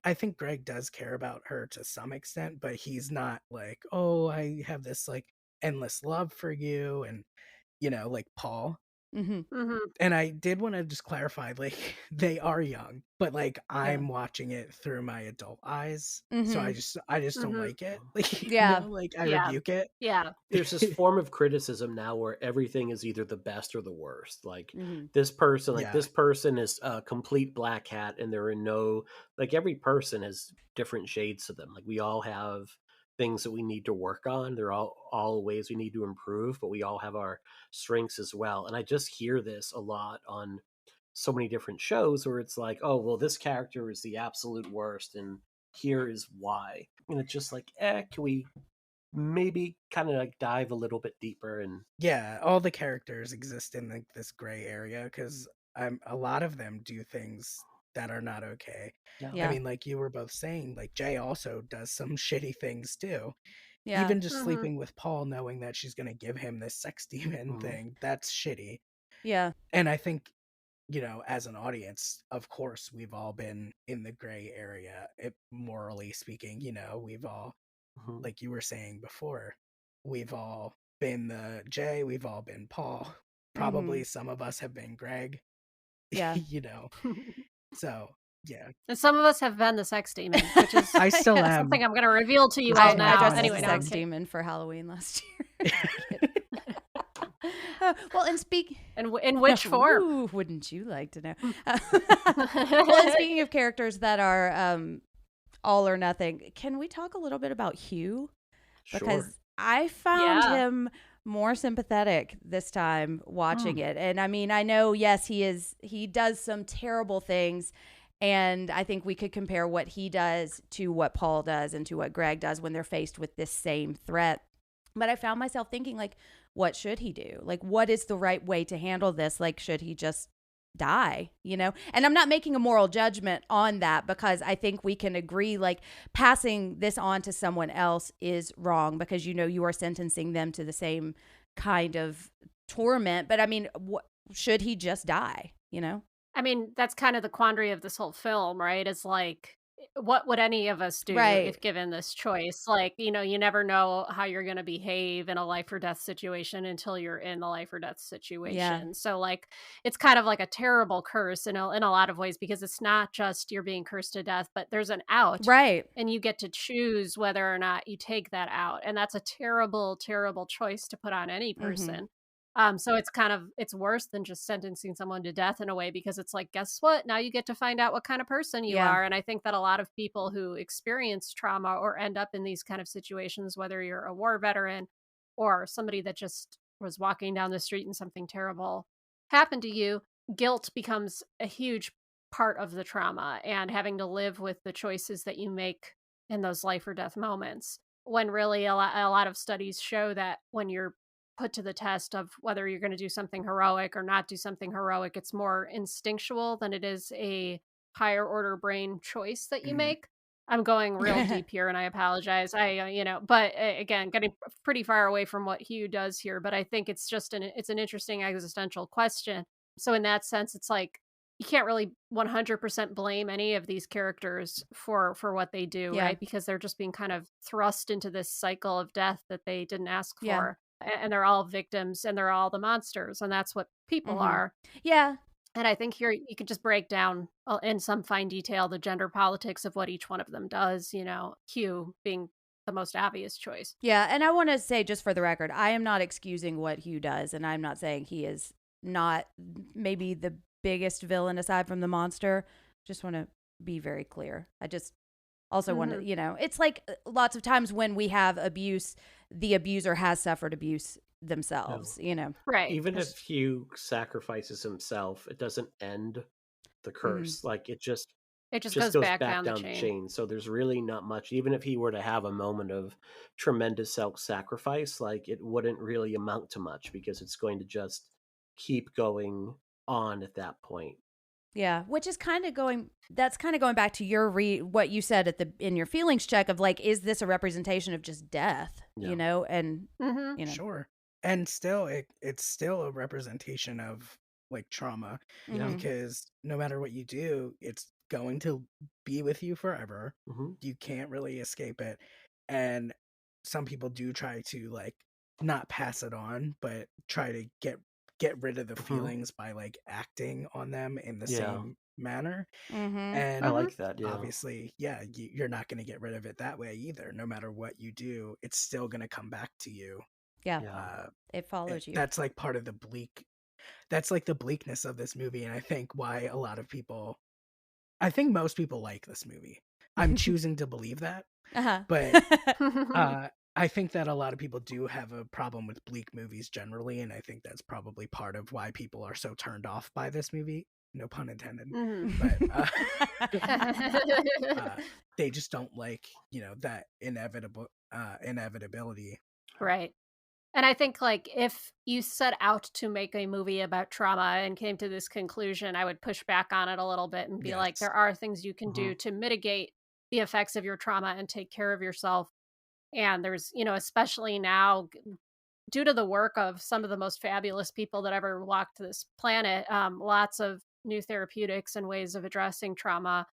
I think Greg does care about her to some extent, but he's not like, oh, I have this like endless love for you, and like Paul. And I did want to just clarify, like, they are young, but like I'm watching it through my adult eyes, so I just don't like it. Like, I rebuke it. Yeah, there's this form of criticism now where everything is either the best or the worst. Like this person, this person is a complete black hat, and there are no, like, every person has different shades to them. Like we all have things that we need to work on. They're all ways we need to improve, but we all have our strengths as well. And I just hear this a lot on so many different shows where it's like, oh, well, this character is the absolute worst, and here is why. And it's just like, can we maybe kind of like dive a little bit deeper? And all the characters exist in like this gray area, because a lot of them do things that are not okay. I mean, like you were both saying, like Jay also does some shitty things too. Even just sleeping with Paul, knowing that she's going to give him this sex demon thing, that's shitty. And I think, as an audience, of course, we've all been in the gray area, morally speaking. We've all, like you were saying before, we've all been the Jay, we've all been Paul. Probably some of us have been Greg. So, yeah. And some of us have been the sex demon, which is I still am. something I'm going to reveal to you all now. I dressed Anyway, as a sex demon for Halloween last year. Well, and in which form? Ooh, wouldn't you like to know? Well, and speaking of characters that are all or nothing, can we talk a little bit about Hugh? Because I found him more sympathetic this time watching it. And I mean, I know, yes, he does some terrible things, and I think we could compare what he does to what Paul does and to what Greg does when they're faced with this same threat. But I found myself thinking, like, what should he do? Like, what is the right way to handle this? Like, should he just die, you know? And I'm not making a moral judgment on that, because I think we can agree, like, passing this on to someone else is wrong, because, you know, you are sentencing them to the same kind of torment. But I mean, should he just die, you know? I mean, that's kind of the quandary of this whole film, right? Is like, what would any of us do Right. if given this choice? Like, you know, you never know how you're going to behave in a life or death situation until you're in the life or death situation. Yeah. So, like, it's kind of like a terrible curse in a lot of ways, because it's not just you're being cursed to death, but there's an out. Right. And you get to choose whether or not you take that out. And that's a terrible, terrible choice to put on any person. So it's worse than just sentencing someone to death in a way, because it's like, guess what? Now you get to find out what kind of person you Yeah. are. And I think that a lot of people who experience trauma or end up in these kind of situations, whether you're a war veteran or somebody that just was walking down the street and something terrible happened to you, guilt becomes a huge part of the trauma, and having to live with the choices that you make in those life or death moments. When really a lot of studies show that when you're put to the test of whether you're going to do something heroic or not do something heroic, it's more instinctual than it is a higher order brain choice that you make. I'm going real deep here, and I apologize. But again, getting pretty far away from what Hugh does here, but I think it's just it's an interesting existential question. So in that sense, it's like, you can't really 100% blame any of these characters for what they do, Yeah. right? Because they're just being kind of thrust into this cycle of death that they didn't ask Yeah. for. And they're all victims, and they're all the monsters, and that's what people are. Yeah. And I think here you could just break down in some fine detail the gender politics of what each one of them does, you know, Hugh being the most obvious choice. Yeah. And I want to say, just for the record, I am not excusing what Hugh does, and I'm not saying he is not maybe the biggest villain aside from the monster. Just want to be very clear. I just also want to, you know, it's like lots of times when we have abuse, the abuser has suffered abuse themselves, you know. Right. Even if Hugh sacrifices himself, it doesn't end the curse. Like, it just goes back down the chain. So there's really not much. Even if he were to have a moment of tremendous self-sacrifice, like, it wouldn't really amount to much, because it's going to just keep going on at that point. Yeah, which is kind of going back to your what you said in your feelings check of, like, is this a representation of just death, you know? And you know. Sure. And still it's still a representation of, like, trauma, because no matter what you do, it's going to be with you forever. You can't really escape it. And some people do try to, like, not pass it on, but try to get rid of the feelings by, like, acting on them in the same manner. And I like that. obviously, you're not going to get rid of it that way either. No matter what you do, it's still going to come back to you. It follows you. That's like part of the bleakness of this movie. And I think why I think most people like this movie. I'm choosing to believe that. But I think that a lot of people do have a problem with bleak movies generally, and I think that's probably part of why people are so turned off by this movie. No pun intended. But they just don't like, you know, that inevitability. Right. And I think, like, if you set out to make a movie about trauma and came to this conclusion, I would push back on it a little bit and be like, there are things you can do to mitigate the effects of your trauma and take care of yourself. And there's, you know, especially now, due to the work of some of the most fabulous people that ever walked this planet, lots of new therapeutics and ways of addressing trauma.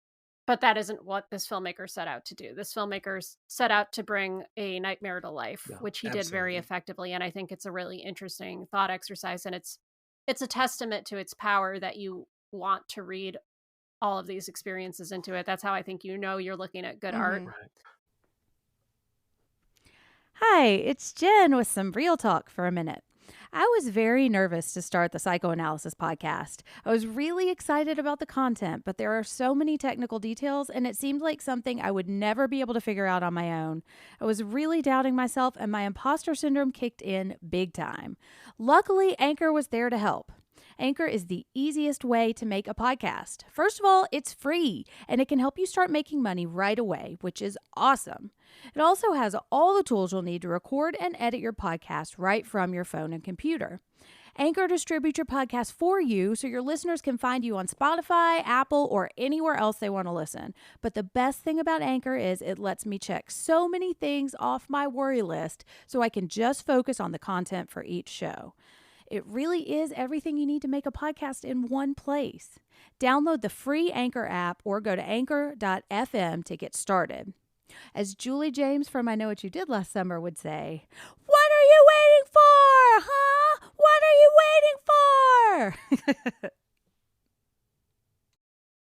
But that isn't what this filmmaker set out to do. This filmmaker set out to bring a nightmare to life, which he did very effectively. And I think it's a really interesting thought exercise. And it's a testament to its power that you want to read all of these experiences into it. That's how I think, you know, you're looking at good art. Right. Hi, it's Jen with some real talk for a minute. I was very nervous to start the psychoanalysis podcast. I was really excited about the content, but there are so many technical details, and it seemed like something I would never be able to figure out on my own. I was really doubting myself, and my imposter syndrome kicked in big time. Luckily, Anchor was there to help. Anchor is the easiest way to make a podcast. First of all, it's free, and it can help you start making money right away, which is awesome. It also has all the tools you'll need to record and edit your podcast right from your phone and computer. Anchor distributes your podcast for you so your listeners can find you on Spotify, Apple, or anywhere else they want to listen. But the best thing about Anchor is it lets me check so many things off my worry list so I can just focus on the content for each show. It really is everything you need to make a podcast in one place. Download the free Anchor app or go to anchor.fm to get started. As Julie James from I Know What You Did Last Summer would say, "What are you waiting for, huh? What are you waiting for?"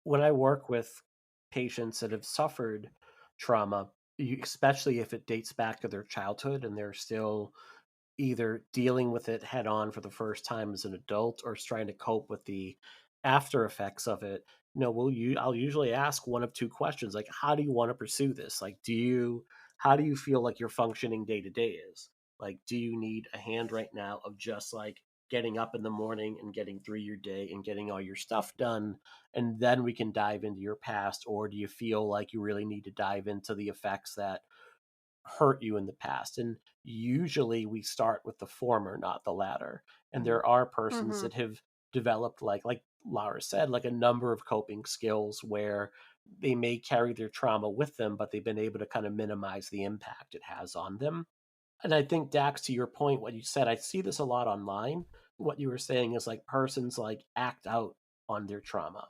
When I work with patients that have suffered trauma, especially if it dates back to their childhood and they're still either dealing with it head on for the first time as an adult or trying to cope with the after effects of it, I'll usually ask one of two questions, like, how do you want to pursue this? Like, how do you feel like your functioning day to day is? Like, do you need a hand right now of just like getting up in the morning and getting through your day and getting all your stuff done, and then we can dive into your past? Or do you feel like you really need to dive into the effects that hurt you in the past? And usually we start with the former, not the latter. And there are persons Mhm. that have developed, like Laura said, like a number of coping skills where they may carry their trauma with them, but they've been able to kind of minimize the impact it has on them. And I think, Dax, to your point, what you said, I see this a lot online. What you were saying is like persons like act out on their trauma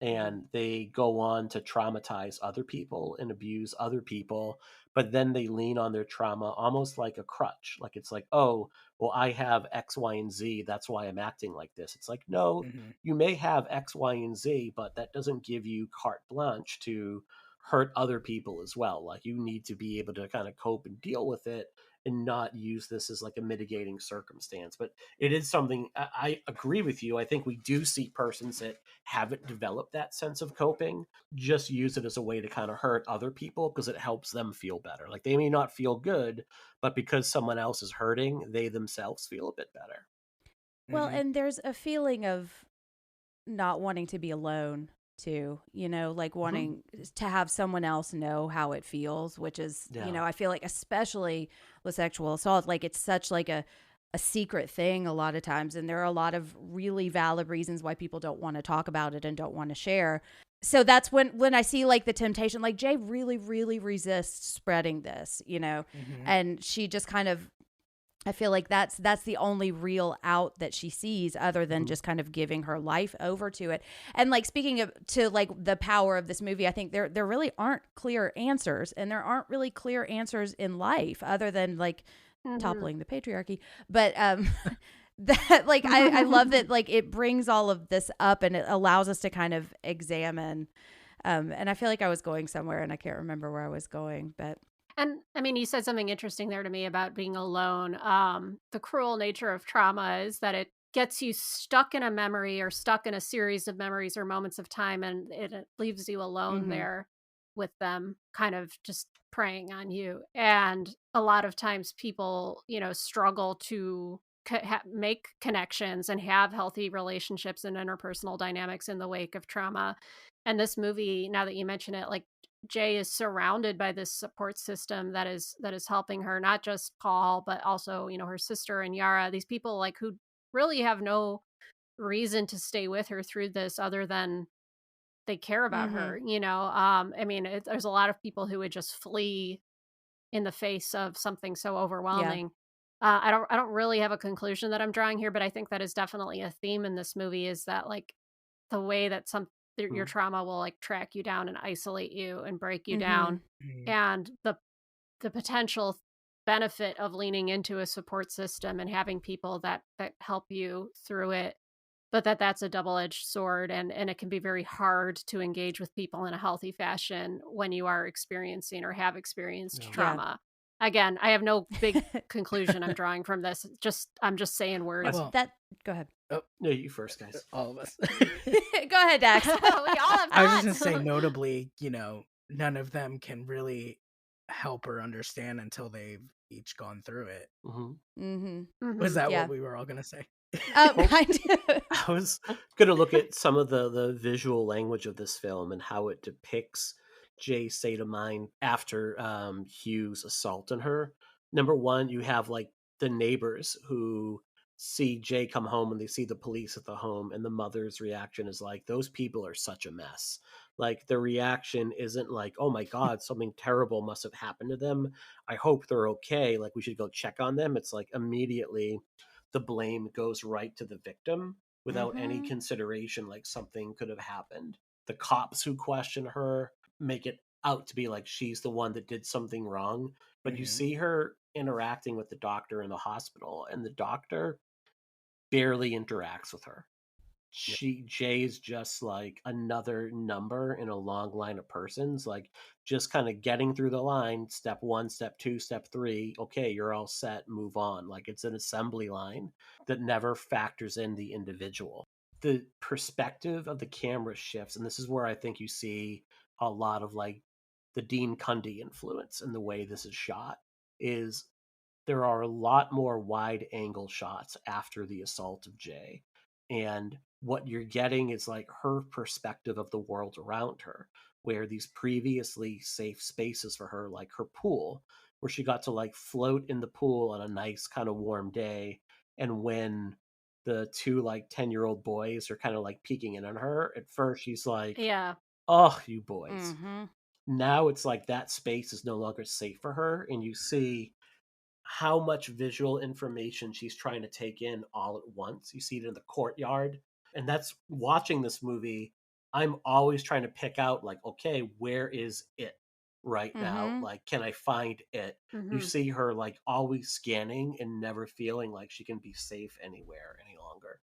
and they go on to traumatize other people and abuse other people, but then they lean on their trauma almost like a crutch. Like it's like, oh, well, I have X, Y, and Z. That's why I'm acting like this. It's like, no, you may have X, Y, and Z, but that doesn't give you carte blanche to hurt other people as well. Like you need to be able to kind of cope and deal with it and not use this as like a mitigating circumstance. But it is something I agree with you. I think we do see persons that haven't developed that sense of coping just use it as a way to kind of hurt other people because it helps them feel better. Like they may not feel good, but because someone else is hurting, they themselves feel a bit better. Well, and there's a feeling of not wanting to be alone too, like wanting to have someone else know how it feels, which is, I feel like especially with sexual assault, like it's such like a secret thing a lot of times. And there are a lot of really valid reasons why people don't want to talk about it and don't want to share. So that's when I see like the temptation, like Jay really, really resists spreading this, and she just kind of, I feel like that's the only real out that she sees other than just kind of giving her life over to it. And like speaking of to like the power of this movie, I think there really aren't clear answers, and there aren't really clear answers in life other than like toppling the patriarchy. But that like I love that like it brings all of this up and it allows us to kind of examine. And I feel like I was going somewhere and I can't remember where I was going, but. And I mean, you said something interesting there to me about being alone. The cruel nature of trauma is that it gets you stuck in a memory or stuck in a series of memories or moments of time, and it leaves you alone there with them, kind of just preying on you. And a lot of times people, struggle to make connections and have healthy relationships and interpersonal dynamics in the wake of trauma. And this movie, now that you mention it, like Jay is surrounded by this support system that is helping her, not just Paul, but also, her sister and Yara, these people like who really have no reason to stay with her through this other than they care about her, I mean, there's a lot of people who would just flee in the face of something so overwhelming. I don't really have a conclusion that I'm drawing here, but I think that is definitely a theme in this movie, is that like the way that your trauma will like track you down and isolate you and break you down, and the potential benefit of leaning into a support system and having people that help you through it, but that's a double-edged sword, and it can be very hard to engage with people in a healthy fashion when you are experiencing or have experienced trauma. Again, I have no big conclusion I'm drawing from this. I'm just saying words. Go ahead. Oh, no, you first, guys. All of us. Go ahead, Dax. We all have I was thoughts. just going to say, notably, none of them can really help or understand until they've each gone through it. Was that what we were all going to say? Kind of. I was going to look at some of the visual language of this film and how it depicts Jay's state of mind after Hugh's assault on her. Number one, you have like the neighbors who see Jay come home and they see the police at the home, and the mother's reaction is like, those people are such a mess. Like, the reaction isn't like, oh my God, something terrible must have happened to them. I hope they're okay. Like, we should go check on them. It's like immediately the blame goes right to the victim without any Mhm. consideration like something could have happened. The cops who question her make it out to be like she's the one that did something wrong, but you Mhm. see her interacting with the doctor in the hospital, and the doctor barely interacts with her. Jay's just like another number in a long line of persons, like just kind of getting through the line, step one, step two, step three. Okay, you're all set, move on. Like, it's an assembly line that never factors in the individual. The perspective of the camera shifts, and this is where I think you see a lot of like the Dean Cundy influence in the way this is shot. Is there are a lot more wide angle shots after the assault of Jay. And what you're getting is like her perspective of the world around her, where these previously safe spaces for her, like her pool, where she got to like float in the pool on a nice kind of warm day. And when the two like 10-year-old boys are kind of like peeking in on her, at first she's like, Yeah. oh, you boys. Mhm. Now it's like that space is no longer safe for her. And you see how much visual information she's trying to take in all at once. You see it in the courtyard. And that's watching this movie. I'm always trying to pick out, like, okay, where is it right now? Mhm. Like, can I find it? You Hmm. see her, like, always scanning and never feeling like she can be safe anywhere any longer.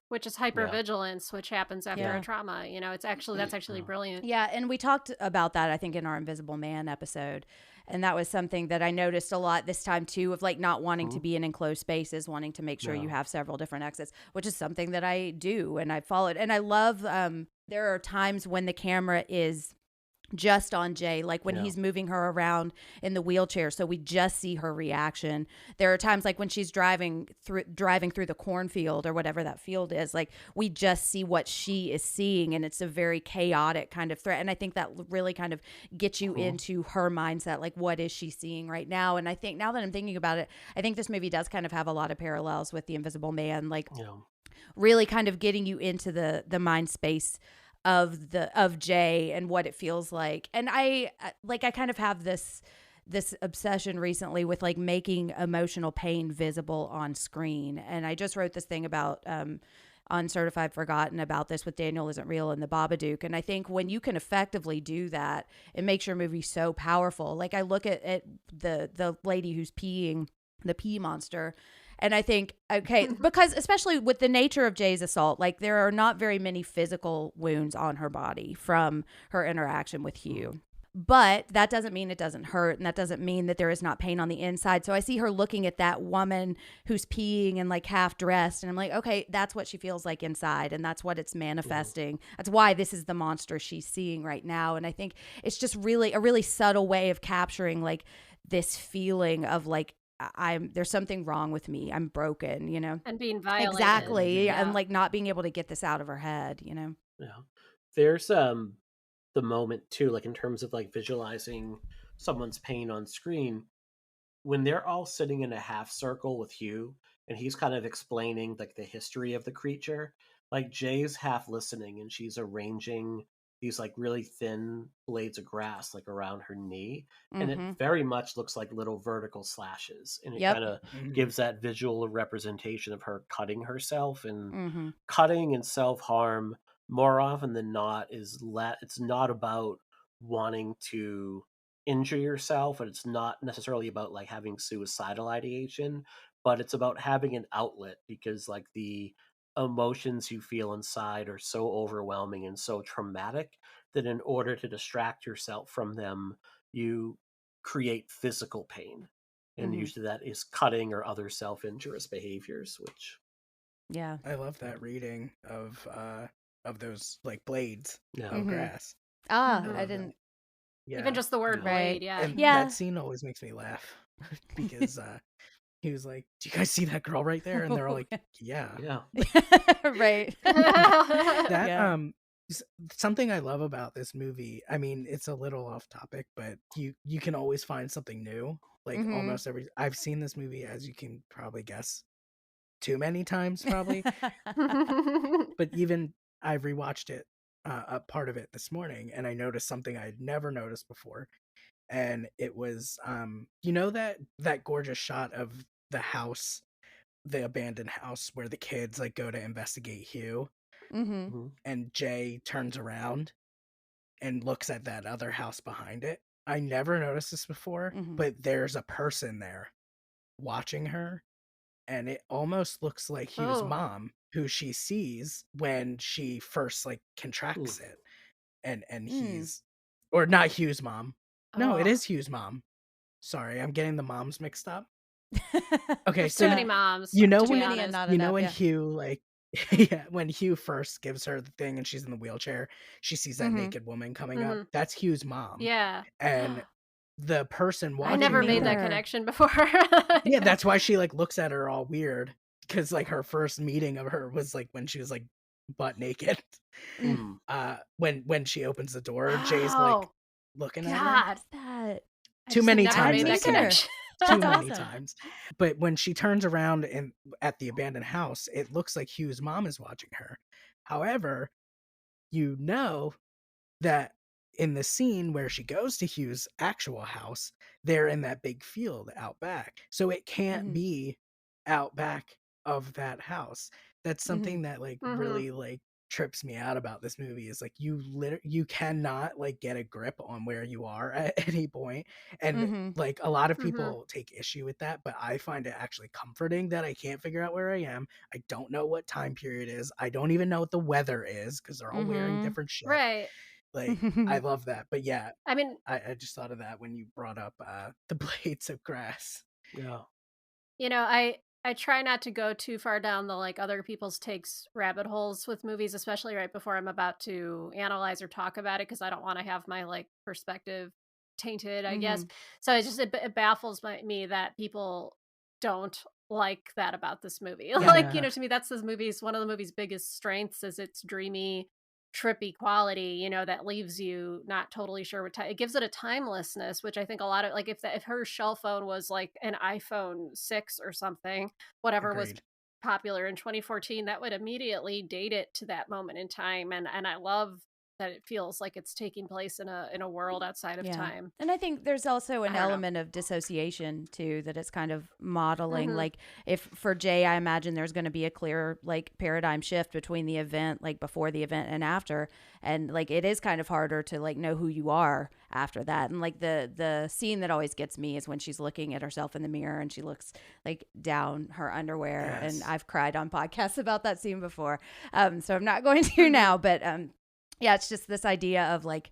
Which is Yeah. hypervigilance, which happens after Yeah. a trauma. You know, that's actually Yeah. brilliant. Yeah, and we talked about that, I think, in our Invisible Man episode. And that was something that I noticed a lot this time too, of like not wanting to Mhm. be in enclosed spaces, wanting to make sure you Yeah. have several different exits, which is something that I do and I followed. And I love there are times when the camera is just on Jay, like when Yeah. he's moving her around in the wheelchair, so we just see her reaction. There are times like when she's driving through the cornfield or whatever that field is, like we just see what she is seeing, and it's a very chaotic kind of threat. And I think that really kind of gets you into her mindset, like what is she seeing right now? And I think now that I'm thinking about it, I think this movie does kind of have a lot of parallels with The Invisible Man, like Yeah. really kind of getting you into the mind space of Jay and what it feels like. And I kind of have this obsession recently with like making emotional pain visible on screen. And I just wrote this thing about Uncertified Forgotten about this with Daniel Isn't Real and the Babadook. And I think when you can effectively do that, it makes your movie so powerful. Like I look at the lady who's peeing, the pee monster, and I think, okay, because especially with the nature of Jay's assault, like there are not very many physical wounds on her body from her interaction with Hugh. But that doesn't mean it doesn't hurt, and that doesn't mean that there is not pain on the inside. So I see her looking at that woman who's peeing and like half dressed, and I'm like, okay, that's what she feels like inside, and that's what it's manifesting. That's why this is the monster she's seeing right now. And I think it's just really a really subtle way of capturing like this feeling of like there's something wrong with me. I'm broken, you know? And being violated. Exactly. Yeah. And like not being able to get this out of her head, you know? Yeah. There's the moment too, like in terms of like visualizing someone's pain on screen, when they're all sitting in a half circle with Hugh and he's kind of explaining like the history of the creature, like Jay's half listening and she's arranging these like really thin blades of grass like around her knee, and it Mm-hmm. very much looks like little vertical slashes, and it Yep. kind of Mhm. gives that visual representation of her cutting herself. And Mm-hmm. cutting and self-harm more often than not it's not about wanting to injure yourself, and it's not necessarily about like having suicidal ideation, but it's about having an outlet, because like the emotions you feel inside are so overwhelming and so traumatic that in order to distract yourself from them, you create physical pain. And Mm-hmm. usually that is cutting or other self-injurious behaviors, which Yeah. I love that reading of those like blades yeah. of Mhm. grass. Ah, Mhm. I didn't. Yeah. Even just the word Yeah. Right. blade, yeah. And Yeah. that scene always makes me laugh because he was like, "Do you guys see that girl right there?" And they're all like, "Yeah." Yeah. Right. That Yeah. something I love about this movie. I mean, it's a little off topic, but you can always find something new. Like Mhm. almost every I've seen this movie, as you can probably guess, too many times probably. But even I rewatched it, a part of it this morning, and I noticed something I'd never noticed before. And it was you know that gorgeous shot of the house, the abandoned house where the kids like go to investigate Hugh, Mhm. Mhm. and Jay turns around and looks at that other house behind it. I never noticed this before, Mhm. but there's a person there watching her, and it almost looks like Hugh's Oh. mom, who she sees when she first like contracts it. And Mm. he's, or not Hugh's mom. No, it Oh. is Hugh's mom. Sorry, I'm getting the moms mixed up. Okay, There's so too many moms, you know to Too be when many and honest. not you know enough. when Yeah. Hugh like yeah, when Hugh first gives her the thing and she's in the wheelchair, she sees that Mhm. naked woman coming up. hmm That's Hugh's mom. Yeah. And the person I didn't never watching made that her, either. connection before. yeah, Yeah. that's why she like looks at her all weird, because like her first meeting of her was like when she was like butt naked. Mm. Mm. When she opens the door, Jay's like Oh, looking at her. God. What's that? I Too just many never I times made didn't I've that seen either. it. connection. Too That's many awesome. times. But when she turns around and at the abandoned house, it looks like Hugh's mom is watching her. However, you know that in the scene where she goes to Hugh's actual house, they're in that big field out back. So it can't Mhm. be out back of that house. That's something Mhm. that like hmm really like trips me out about this movie, is like you cannot like get a grip on where you are at any point. And Mhm. like a lot of hmm people take issue with that, but I find it actually comforting that I can't figure out where I am. I don't know what time period is. I don't even know what the weather is because they're all wearing Mhm. different shit. Right. Like, I love that. But yeah, I mean, I just thought of that when you brought up the blades of grass. Yeah. I try not to go too far down the like other people's takes rabbit holes with movies, especially right before I'm about to analyze or talk about it, because I don't want to have my like perspective tainted, I guess. Mhm. So it baffles me that people don't like that about this movie. Like, Yeah, to me, that's this movie's one of the movie's biggest strengths is its dreamy, trippy quality, that leaves you not totally sure what time. It gives it a timelessness, which I think a lot of like if her shell phone was like an iPhone 6 or something, whatever was agreed. popular in 2014, that would immediately date it to that moment in time. And I love that it feels like it's taking place in a world outside of Yeah. time. And I think there's also I an don't know. element of dissociation too, that it's kind of modeling. hmm Like, if for Jay, I imagine there's going to be a clear like paradigm shift between the event, like before the event and after. And like, it is kind of harder to like know who you are after that. And like the scene that always gets me is when she's looking at herself in the mirror and she looks like down her underwear. And Yes. I've cried on podcasts about that scene before. So I'm not going to hmm now, but yeah, it's just this idea of like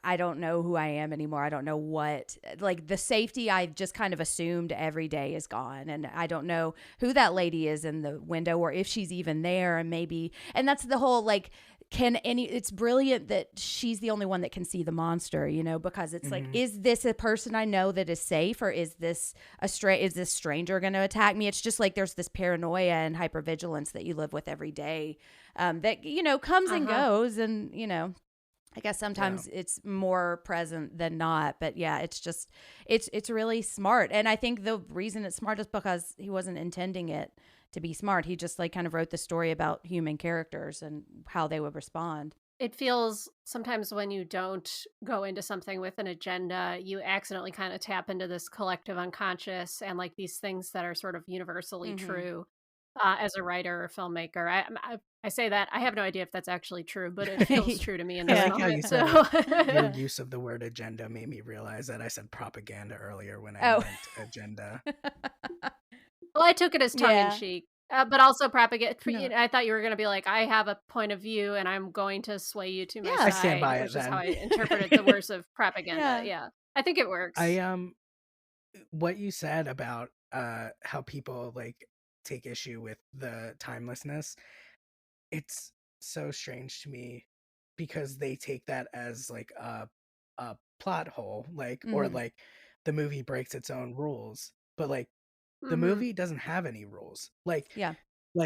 I don't know who I am anymore. I don't know what, like, the safety I've just kind of assumed every day is gone, and I don't know who that lady is in the window or if she's even there. And maybe, and that's the whole like, it's brilliant that she's the only one that can see the monster, because it's like, Hmm. is this a person I know that is safe, or is this is this stranger going to attack me? It's just like there's this paranoia and hypervigilance that you live with every day, that comes and Uh-huh. goes. And I guess Yeah. sometimes it's more present than not. But yeah, it's just it's really smart. And I think the reason it's smart is because he wasn't intending it to be smart. He just like kind of wrote the story about human characters and how they would respond. It feels sometimes when you don't go into something with an agenda, you accidentally kind of tap into this collective unconscious and like these things that are sort of universally Mhm. true as a writer or filmmaker. I say that I have no idea if that's actually true, but it feels true to me in I this Yeah. like how moment. you So, said it. Your use of the word agenda made me realize that I said propaganda earlier when I Oh. meant agenda. well, I took it as tongue in Yeah. cheek. But also propaganda. No, I thought you were going to be like, I have a point of view and I'm going to sway you to my Yeah. I stand side, by it which is how then. I interpreted the words of propaganda. Yeah. Yeah, I think it works. I what you said about how people like take issue with the timelessness, it's so strange to me because they take that as like a plot hole, like, or Mhm. like the movie breaks its own rules. But like The movie doesn't have any rules. Like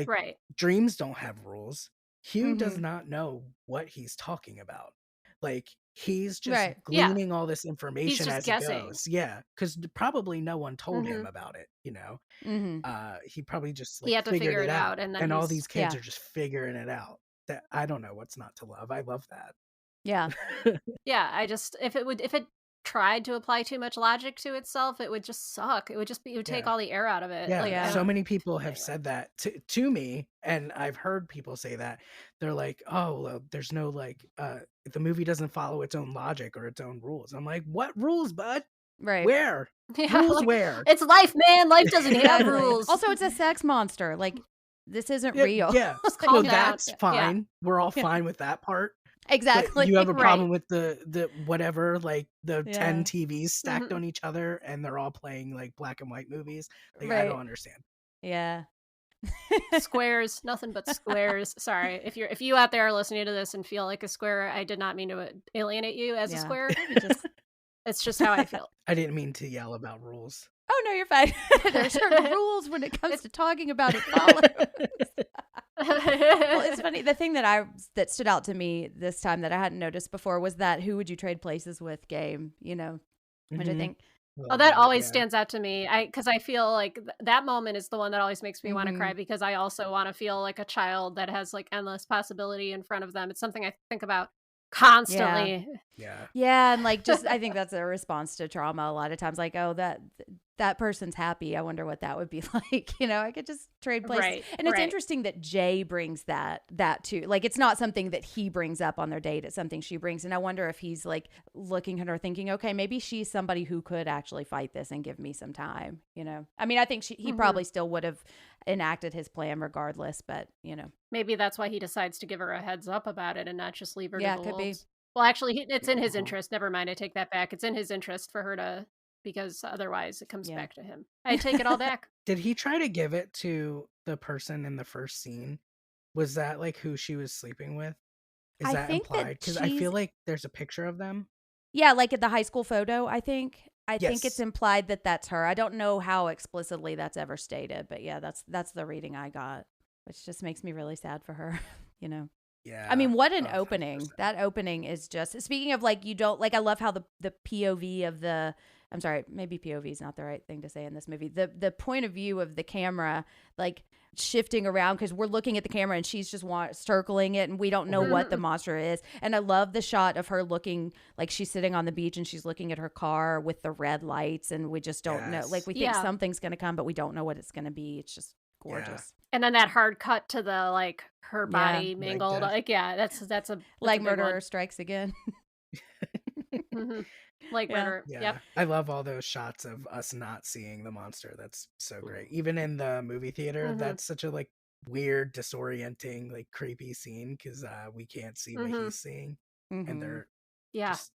Right. dreams don't have rules. Hugh does Mhm. not know what he's talking about. Like he's just Right. Yeah. gleaning all this information just as guessing. he goes. Yeah, because probably no one told him Mhm. about it. Mhm. He probably just He like had to figured figure it it out, out, and then and all he's these kids Yeah. are just figuring it out. That I don't know what's not to love. I love that. Yeah. yeah. I just if it tried to apply too much logic to itself, it would just suck. It would take Yeah. all the air out of it. Yeah, Like, I Yeah. so don't- many people have anyway. said that to me, and I've heard people say that. They're like, "Oh, well, there's no like, the movie doesn't follow its own logic or its own rules." I'm like, "What rules, bud? Right. Where? Yeah, Rules like, where?" it's life, man. Life doesn't have Exactly. rules. Also, it's a sex monster. Like, this isn't Yeah, real. yeah. calm Well, down. that's Yeah. fine. We're all Yeah. fine with that part. Exactly. But you have a Right. problem with the whatever, like the Yeah. 10 TVs stacked Mhm. on each other, and they're all playing like black and white movies. Like I Right. don't understand. Yeah. Squares, nothing but squares. Sorry, if you out there are listening to this and feel like a square, I did not mean to alienate you as a Yeah. square. You just- It's just how I feel. I didn't mean to yell about rules. Oh no, you're fine. There's certain rules when it comes to talking about it. Follow. Well, it's funny. The thing that stood out to me this time that I hadn't noticed before was that "Who would you trade places with?" game. Which I Mhm. think. Oh, Love that always yeah. stands out to me. Because I feel like that moment is the one that always makes me want to Mhm. cry, because I also want to feel like a child that has like endless possibility in front of them. It's something I think about constantly. Yeah. Yeah, and like just I think that's a response to trauma a lot of times. Like, oh, that person's happy. I wonder what that would be like. I could just trade places. Right, And it's right. interesting that Jay brings that too. Like, it's not something that he brings up on their date. It's something she brings. And I wonder if he's like looking at her thinking, okay, maybe she's somebody who could actually fight this and give me some time. I mean, I think he probably still would have enacted his plan regardless, but Maybe that's why he decides to give her a heads up about it and not just leave her Yeah, to it the could be. wolves. Well, actually, it's in his Uh-huh. interest. Never mind, I take that back. It's in his interest for her to, because otherwise it comes Yeah. back to him. I take it all back. Did he try to give it to the person in the first scene? Was that like who she was sleeping with? Is I that think that implied? Because I she's- feel like there's a picture of them. Yeah, like at the high school photo, I think Yes. it's implied that that's her. I don't know how explicitly that's ever stated, but yeah, that's the reading I got, which just makes me really sad for her, Yeah. I mean, what an 100%. opening. That opening is just, speaking of like, you don't, like, I love how the POV of I'm sorry, maybe POV is not the right thing to say in this movie. The point of view of the camera, like shifting around, because we're looking at the camera and she's just circling it and we don't know what the monster is. And I love the shot of her looking like she's sitting on the beach and she's looking at her car with the red lights, and we just don't know. Yes. Like, we think Yeah. something's going to come, but we don't know what it's going to be. It's just gorgeous. And then that hard cut to the like her Yeah. body mangled. death. Like, yeah, that's a Like big one. Murderer Strikes Again. Mhm. Like Yeah. murder. Yeah. Yep. I love all those shots of us not seeing the monster. That's so great. Even in the movie theater, Mhm. that's such a like weird, disorienting, like creepy scene because we can't see what Mhm. he's seeing. Mhm. And they're Yeah. just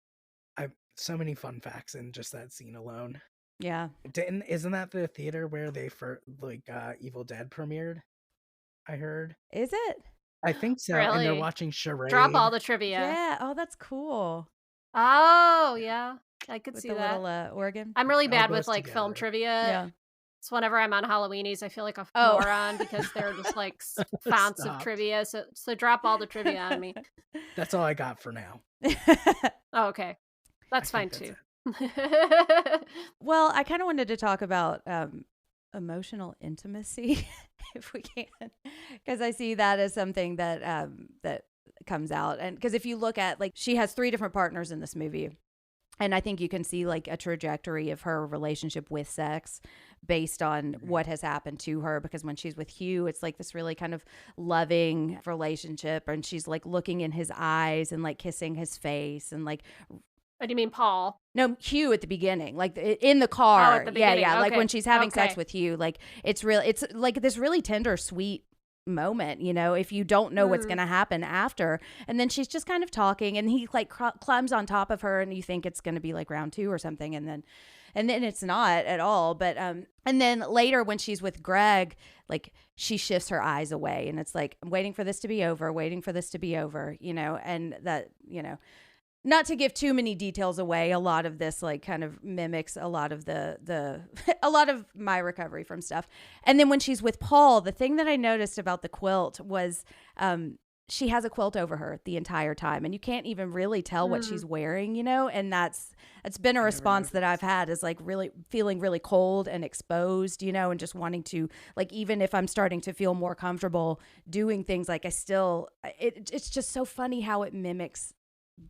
so many fun facts in just that scene alone. Yeah. Isn't that the theater where they Evil Dead premiered? I heard. Is it? I think so. And they're Really? watching Charade. Drop all the trivia. Yeah. Oh, that's cool. Oh, yeah. I could With see the that. little organ. I'm really all bad with goes like film together. trivia. Yeah. So whenever I'm on Halloweenies, I feel like a Oh. moron because they're just like fonts of Stop. trivia. So drop all the trivia on me. That's all I got for now. Oh, okay. That's I fine think too. Well, I kind of wanted to talk about emotional intimacy, if we can, because I see that as something that that comes out. And because if you look at, like, she has 3 different partners in this movie, and I think you can see like a trajectory of her relationship with sex based on what has happened to her. Because when she's with Hugh, it's like this really kind of loving relationship, and she's like looking in his eyes and like kissing his face and like. What do you mean, Paul? No, Hugh at the beginning, like in the car. Oh, at the beginning. Yeah. Like Okay. when she's having sex Okay. with Hugh, like it's like this really tender, sweet moment, if you don't know what's going to happen after. And then she's just kind of talking, and he like climbs on top of her, and you think it's going to be like round 2 or something. And then it's not at all. But, and then later when she's with Greg, like she shifts her eyes away, and it's like, I'm waiting for this to be over, and that, not to give too many details away, a lot of this like kind of mimics a lot of the a lot of my recovery from stuff. And then when she's with Paul, the thing that I noticed about the quilt was she has a quilt over her the entire time, and you can't even really tell what she's wearing, you know? And it's been a response that I've had, is like really feeling really cold and exposed, you know, and just wanting to, like, even if I'm starting to feel more comfortable doing things, like I still, it's just so funny how it mimics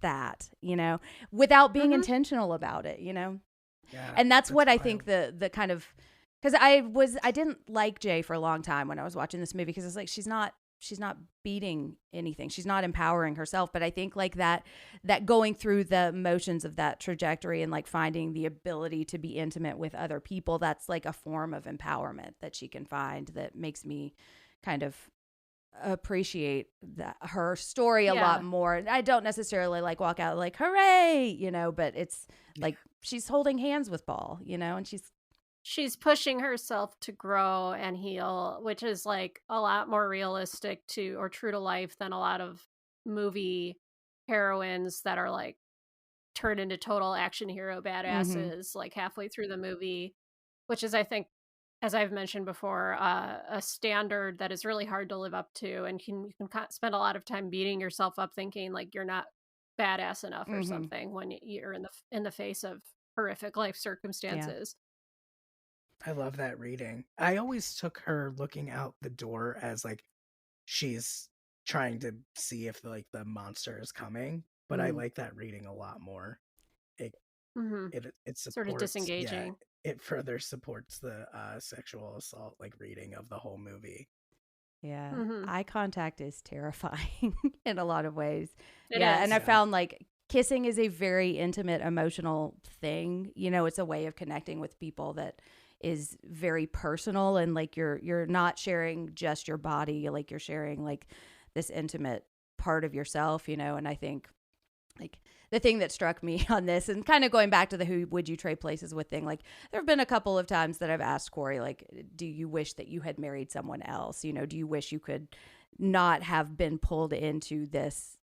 that, you know, without being intentional about it, you know? Yeah, And that's what wild. I think the kind of, because I didn't like Jay for a long time when I was watching this movie, because it's like, she's not beating anything. She's not empowering herself. But I think like that going through the motions of that trajectory and like finding the ability to be intimate with other people, that's like a form of empowerment that she can find that makes me kind of appreciate her story a lot more. I don't necessarily like walk out like, hooray, you know, but it's like she's holding hands with Paul, you know, and she's pushing herself to grow and heal, which is like a lot more realistic or true to life than a lot of movie heroines that are like turned into total action hero badasses like halfway through the movie, which is, I think, as I've mentioned before, a standard that is really hard to live up to, and you can spend a lot of time beating yourself up thinking like you're not badass enough or something when you're in the face of horrific life circumstances. I love that reading. I always took her looking out the door as like she's trying to see if like the monster is coming, but I like that reading a lot more. It supports, sort of disengaging. It further supports the sexual assault like reading of the whole movie. Yeah. Eye contact is terrifying in a lot of ways. It and is. I found like kissing is a very intimate, emotional thing. You know, it's a way of connecting with people that is very personal, and like you're not sharing just your body, like you're sharing like this intimate part of yourself, you know. And I think like the thing that struck me on this, and kind of going back to the who would you trade places with thing, like there have been a couple of times that I've asked Corey, like, do you wish that you had married someone else? You know, do you wish you could not have been pulled into this,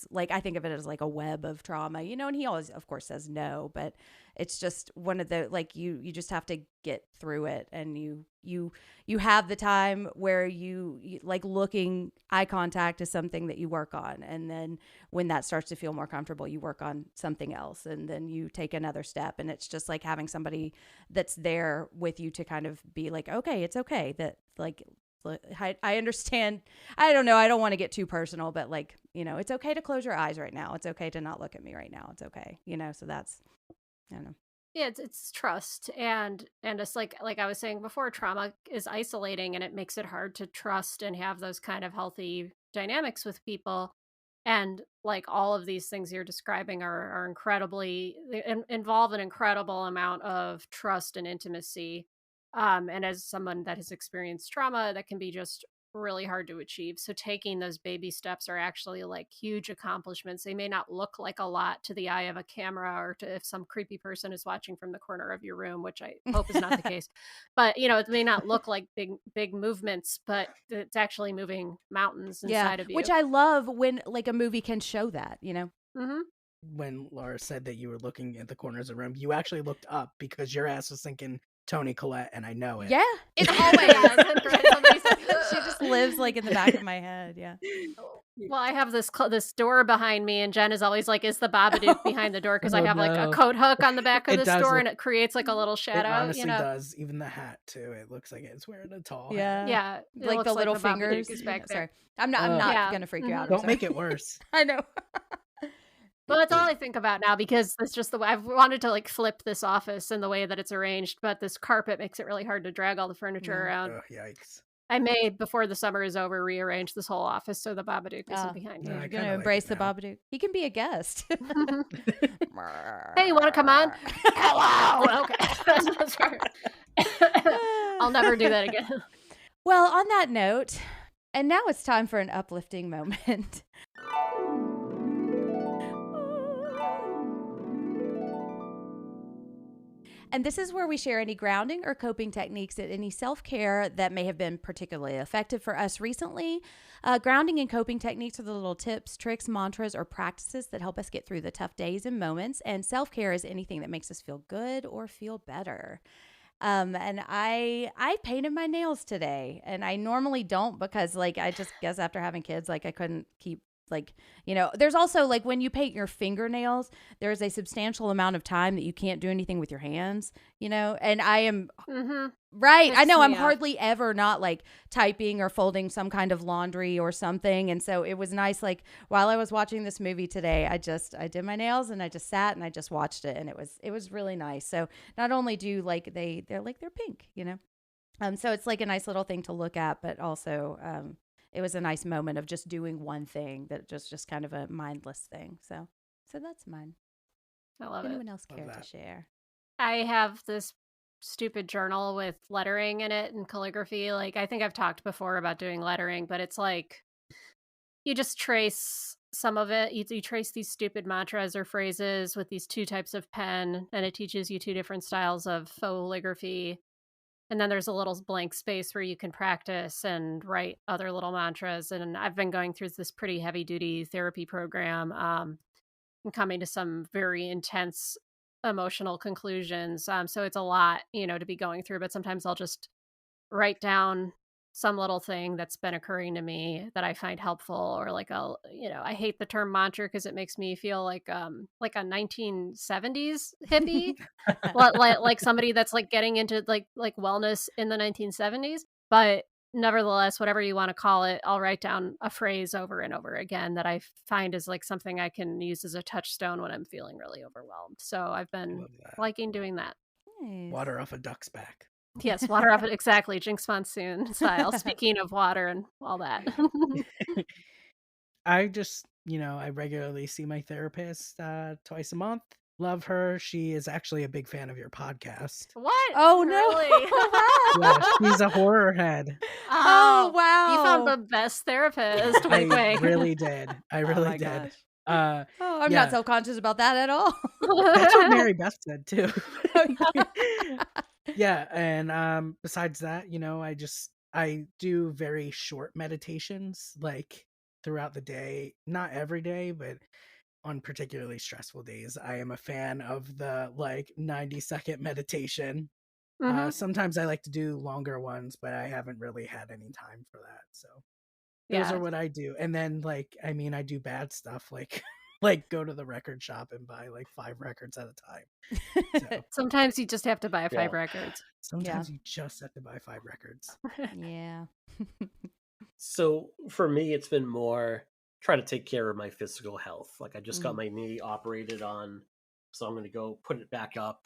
like, I think of it as like a web of trauma, you know? And he always, of course, says no, but it's just one of the, like, you just have to get through it. And you have the time where you like looking, eye contact is something that you work on. And then when that starts to feel more comfortable, you work on something else, and then you take another step. And it's just like having somebody that's there with you to kind of be like, okay, it's okay that like, I understand. I don't know. I don't want to get too personal, but like, you know, it's okay to close your eyes right now. It's okay to not look at me right now. It's okay. You know, so that's, I don't know. Yeah, it's trust, and it's like I was saying before, trauma is isolating, and it makes it hard to trust and have those kind of healthy dynamics with people. And like all of these things you're describing are incredibly involve an incredible amount of trust and intimacy. And as someone that has experienced trauma, that can be just really hard to achieve. So taking those baby steps are actually like huge accomplishments. They may not look like a lot to the eye of a camera, or to if some creepy person is watching from the corner of your room, which I hope is not the case. But, you know, it may not look like big movements, but it's actually moving mountains inside of you. Which I love when like a movie can show that, you know? When Laura said that you were looking at the corners of the room, you actually looked up because your ass was thinking Toni Collette, and I know it. Yeah. It's always She just lives like in the back of my head. Yeah. Well, I have this door behind me, and Jen is always like, "Is the Babadook behind the door?" Because I have like a coat hook on the back of this door, and it creates like a little shadow. It honestly you know? does. Even the hat too. It looks like it's wearing a tall Yeah. hat. Yeah, it Like looks the little Babadook fingers. is back there. Sorry. I'm not Yeah. gonna freak you out. I'm Don't sorry. make it worse. I know. Well, that's all I think about now, because it's just the way I've wanted to like flip this office in the way that it's arranged, but this carpet makes it really hard to drag all the furniture around. Oh, yikes. I may, before the summer is over, rearrange this whole office so the Babadook isn't behind No, me. I You're kinda gonna like embrace it the now. Babadook. He can be a guest. Hey, you want to come on? Hello. Okay. That's right. I'll never do that again. Well, on that note, and now it's time for an uplifting moment. And this is where we share any grounding or coping techniques and any self-care that may have been particularly effective for us recently. Grounding and coping techniques are the little tips, tricks, mantras, or practices that help us get through the tough days and moments. And self-care is anything that makes us feel good or feel better. And I painted my nails today, and I normally don't because like I just guess after having kids, like I couldn't keep like, you know, there's also like when you paint your fingernails, there's a substantial amount of time that you can't do anything with your hands, you know, and I am right. I know I'm hardly ever not like typing or folding some kind of laundry or something. And so it was nice. Like while I was watching this movie today, I did my nails and I just sat and I just watched it, and it was really nice. So not only do like they're pink, you know, so it's like a nice little thing to look at, but also, it was a nice moment of just doing one thing that just kind of a mindless thing. So that's mine. I love Anyone it. else care to share? I have this stupid journal with lettering in it and calligraphy. Like, I think I've talked before about doing lettering, but it's like you just trace some of it. You trace these stupid mantras or phrases with these 2 types of pen, and it teaches you 2 different styles of calligraphy. And then there's a little blank space where you can practice and write other little mantras. And I've been going through this pretty heavy duty therapy program and coming to some very intense emotional conclusions. So it's a lot, you know, to be going through. But sometimes I'll just write down some little thing that's been occurring to me that I find helpful, or like I hate the term mantra because it makes me feel like a 1970s hippie, like somebody that's like getting into like wellness in the 1970s. But nevertheless, whatever you want to call it, I'll write down a phrase over and over again that I find is like something I can use as a touchstone when I'm feeling really overwhelmed. So I've been liking doing that. Nice. Water off a duck's back. Yes, water off it. Exactly. Jinx Monsoon style. Speaking of water and all that. I just, I regularly see my therapist twice a month. Love her. She is actually a big fan of your podcast. What? Oh, Really? Yeah, she's a horror head. Oh, wow. You found the best therapist. Wink, I wink. really did. I really did. gosh. I'm I'm not self-conscious about that at all. That's what Mary Beth said too. Yeah, and besides that, I do very short meditations like throughout the day, not every day, but on particularly stressful days. I am a fan of the 90-second meditation. Sometimes I like to do longer ones, but I haven't really had any time for that. So those are what I do. And then I do bad stuff like go to the record shop and buy 5 records at a time. So Sometimes you just have to buy 5 records. sometimes you just have to buy 5 records. Yeah. So for me, it's been more try to take care of my physical health. Like I just got my knee operated on, so I'm going to go put it back up.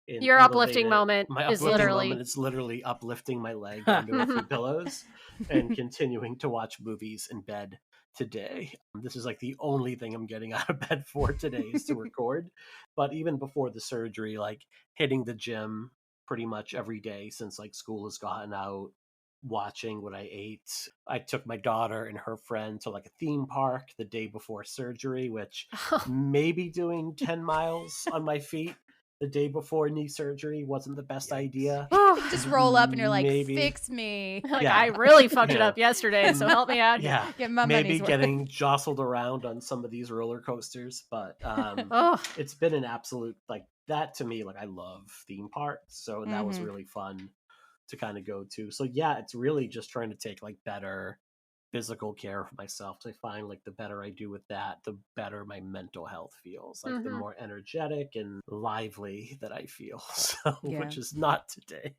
Your uplifting moment is it's literally uplifting my leg onto a few pillows and continuing to watch movies in bed today. This is the only thing I'm getting out of bed for today is to record. But even before the surgery, hitting the gym pretty much every day since school has gotten out, watching what I ate. I took my daughter and her friend to a theme park the day before surgery, which maybe doing 10 miles on my feet the day before knee surgery wasn't the best idea. Just roll up and you're like, Maybe. fix me. I really fucked it up yesterday, so help me out. Yeah, Get my maybe money's worth. getting jostled around on some of these roller coasters, but it's been an absolute that to me. I love theme parks, so that was really fun to kind of go to. So yeah, it's really just trying to take better physical care of myself. So I find the better I do with that, the better my mental health feels. The more energetic and lively that I feel. So which is not today.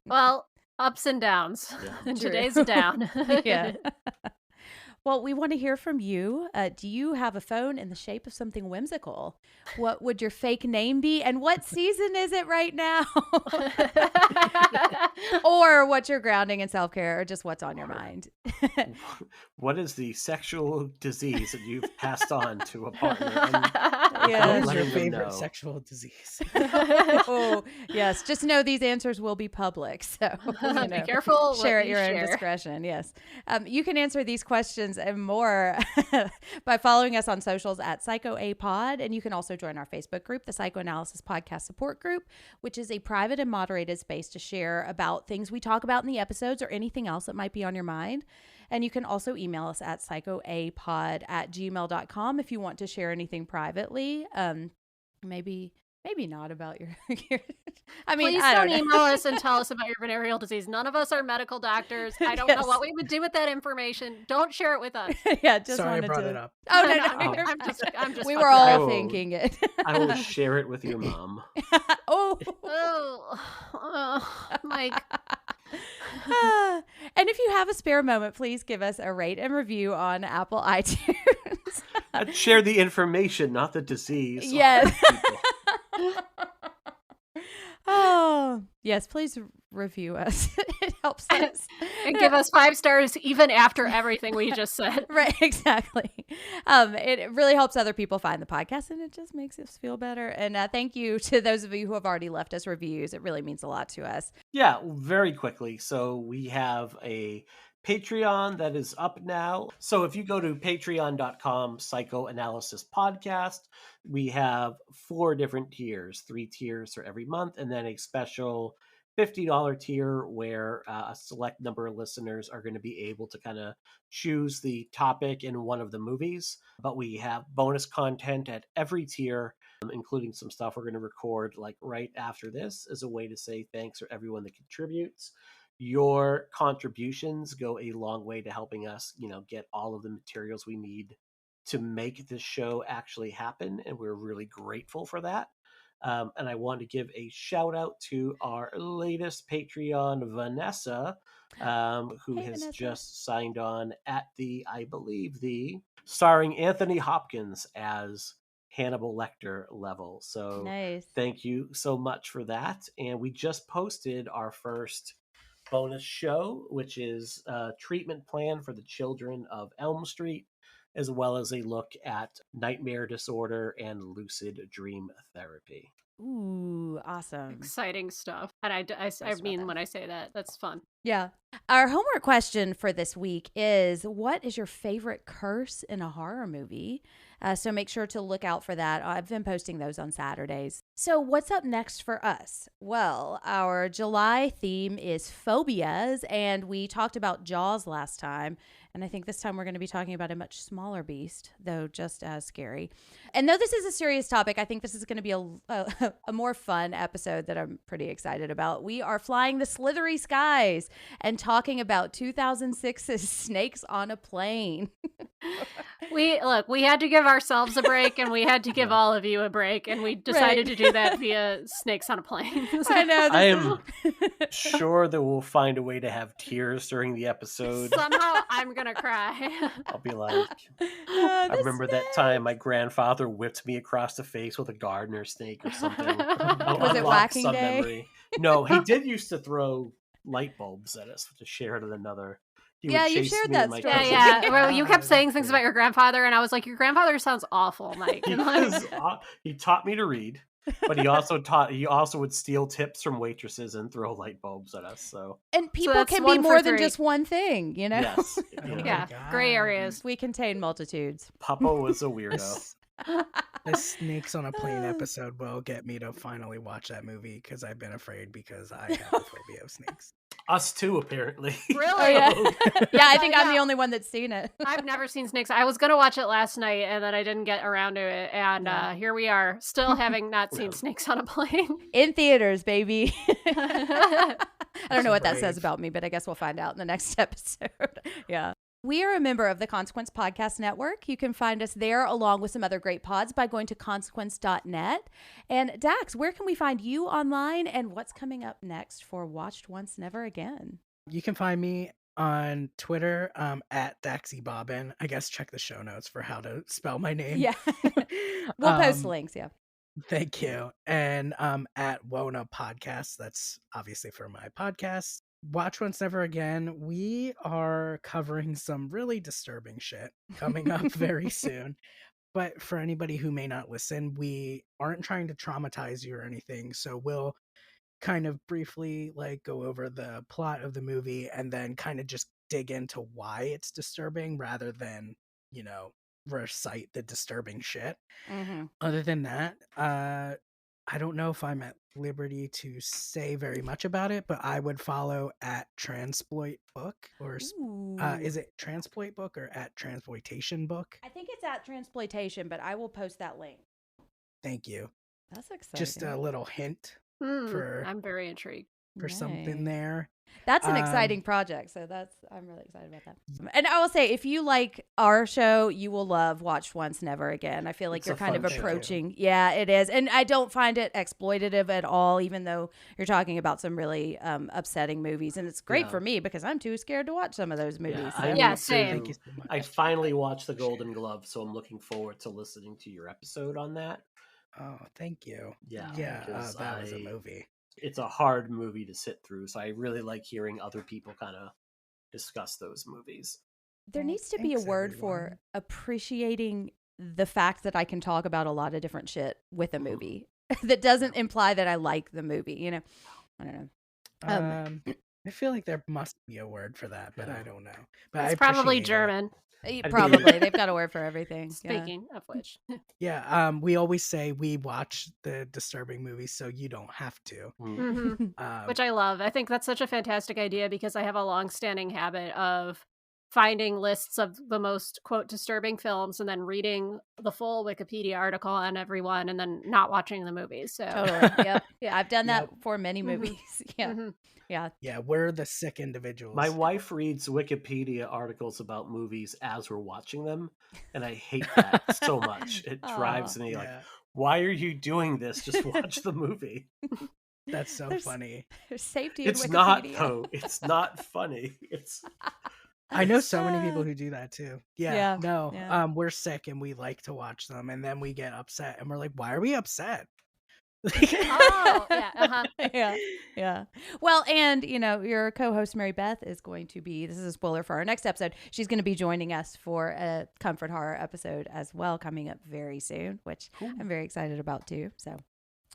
Well, ups and downs. Yeah. And today's a down. Yeah. Well, we want to hear from you. Do you have a phone in the shape of something whimsical? What would your fake name be? And what season is it right now? Or what's your grounding and self-care, or just what's on your mind? What is the sexual disease that you've passed on to a partner? Yeah. What is your letting them favorite know. sexual disease? Oh, yes. Just know these answers will be public. So Be careful. Share what at you your own share. discretion. Yes. You can answer these questions questions, and more by following us on socials at PsychoAPod. And you can also join our Facebook group, the Psychoanalysis Podcast Support Group, which is a private and moderated space to share about things we talk about in the episodes or anything else that might be on your mind. And you can also email us at psychoapod@gmail.com if you want to share anything privately. Maybe not about your I mean, Please I don't don't know. email us and tell us about your venereal disease. None of us are medical doctors. I don't know what we would do with that information. Don't share it with us. Yeah, just Sorry, I wanted brought to. it up. Oh no, No, you're I'm just we fucking were all around. thinking it. I will share it with your mom. Oh. Mike. And if you have a spare moment, please give us a rate and review on Apple iTunes. I'd share the information, not the disease. Yes. Oh, yes, please review us. It helps us. And give us 5 stars even after everything we just said. Right, exactly. It really helps other people find the podcast, and it just makes us feel better. And thank you to those of you who have already left us reviews. It really means a lot to us. Yeah, very quickly. So we have a Patreon that is up now. So if you go to patreon.com psychoanalysis podcast, we have 4 different tiers, 3 tiers for every month, and then a special $50 tier where a select number of listeners are going to be able to kind of choose the topic in one of the movies. But we have bonus content at every tier, including some stuff we're going to record like right after this as a way to say thanks for everyone that contributes. Your contributions go a long way to helping us, get all of the materials we need to make this show actually happen. And we're really grateful for that. And I want to give a shout out to our latest Patreon, Vanessa, who has Vanessa. just signed on at I believe starring Anthony Hopkins as Hannibal Lecter level. So Nice. Thank you so much for that. And we just posted our first bonus show, which is a treatment plan for the children of Elm Street, as well as a look at nightmare disorder and lucid dream therapy. Ooh, awesome. Exciting stuff. And I mean, when I say that, that's fun. Yeah. Our homework question for this week is, what is your favorite curse in a horror movie? So make sure to look out for that. I've been posting those on Saturdays. So what's up next for us? Well, our July theme is phobias, and we talked about Jaws last time. And I think this time we're going to be talking about a much smaller beast, though just as scary. And though this is a serious topic, I think this is going to be a more fun episode that I'm pretty excited about. We are flying the slithery skies and talking about 2006's Snakes on a Plane. We had to give ourselves a break, and we had to give all of you a break, and we decided to do that via Snakes on a Plane. I know. I am sure that we'll find a way to have tears during the episode. Somehow I'm gonna cry. I'll be like, I remember that time my grandfather whipped me across the face with a gardener snake or something. Was it Whacking Day? Memory. No, he did used to throw light bulbs at us to share it with another. He Yeah, would you chase shared me and that my story. cousin. Yeah. Well, you kept saying things about your grandfather, and I was like, your grandfather sounds awful, Mike. He taught me to read, but he also would steal tips from waitresses and throw light bulbs at us. So And people that's can be 1 for more than 3. just one thing, you know? yes, Yeah, gray areas. We contain multitudes. Papa was a weirdo. This Snakes on a Plane episode will get me to finally watch that movie because I've been afraid because I have a phobia of snakes. Us too, apparently. Really? Oh, yeah. Yeah, I think I'm Yeah. the only one that's seen it. I've never seen Snakes. I was going to watch it last night, and then I didn't get around to it. And here we are, still having not seen Snakes on a Plane. In theaters, baby. I don't know what that Brave. says about me, but I guess we'll find out in the next episode. Yeah. We are a member of the Consequence Podcast Network. You can find us there along with some other great pods by going to consequence.net. And Dax, where can we find you online, and what's coming up next for Watched Once, Never Again? You can find me on Twitter at DaxyBobbin. I guess check the show notes for how to spell my name. Yeah. We'll post links, yeah. Thank you. And at Wona Podcast, that's obviously for my podcast. Watch Once Never Again. We are covering some really disturbing shit coming up very soon. But for anybody who may not listen, we aren't trying to traumatize you or anything. So we'll kind of briefly go over the plot of the movie and then kind of just dig into why it's disturbing rather than, you know, recite the disturbing shit. Mm-hmm. Other than that, I don't know if I'm at liberty to say very much about it, but I would follow at Transploit Book or is it Transploit Book or at Transploitation Book? I think it's at Transploitation, but I will post that link. Thank you. That's exciting. Just a little hint for I'm very intrigued. something there. That's an exciting project, so I'm really excited about that. And I will say, if you like our show, you will love Watched Once, Never Again. I feel like you're kind of approaching. Yeah, it is, and I don't find it exploitative at all, even though you're talking about some really upsetting movies, and it's great for me because I'm too scared to watch some of those movies. Yeah, same. Thank you so much. I finally watched The Golden Glove, so I'm looking forward to listening to your episode on that. Oh, thank you. Yeah, that was a movie. It's a hard movie to sit through, so I really like hearing other people kind of discuss those movies. There needs to be a word for appreciating the fact that I can talk about a lot of different shit with a movie that doesn't imply that I like the movie, you know? I don't know. I feel like there must be a word for that, but I don't know. But It's probably German. Probably. They've got a word for everything. Speaking of which. Yeah, we always say we watch the disturbing movies so you don't have to. Which I love. I think that's such a fantastic idea because I have a long-standing habit of finding lists of the most, quote, disturbing films and then reading the full Wikipedia article on everyone and then not watching the movies. So totally. Yep. Yeah, I've done that for many movies. Yeah. Yeah, we're the sick individuals. My wife reads Wikipedia articles about movies as we're watching them, and I hate that so much. It drives me like, why are you doing this? Just watch the movie. That's so funny. There's safety in It's Wikipedia. not, though. It's not funny. I know so many people who do that too. We're sick and we like to watch them, and then we get upset and we're like, why are we upset? Yeah. Well, and you know, your co-host Mary Beth is going to be, this is a spoiler for our next episode, she's going to be joining us for a comfort horror episode as well, coming up very soon, which I'm very excited about too. So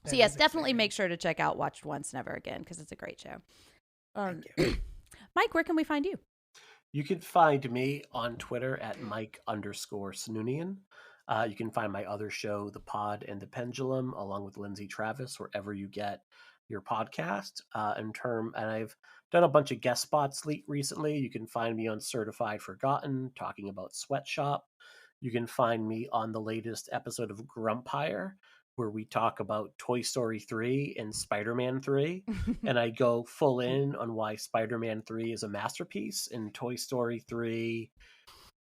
yes, definitely make sure to check out Watched Once, Never Again, because it's a great show. Mike, where can we find you? You can find me on Twitter at Mike_Snoonian. You can find my other show, The Pod and the Pendulum, along with Lindsay Travis, wherever you get your podcast. And I've done a bunch of guest spots recently. You can find me on Certified Forgotten, talking about Sweatshop. You can find me on the latest episode of Grumpire, where we talk about Toy Story 3 and Spider-Man 3. And I go full in on why Spider-Man 3 is a masterpiece and Toy Story 3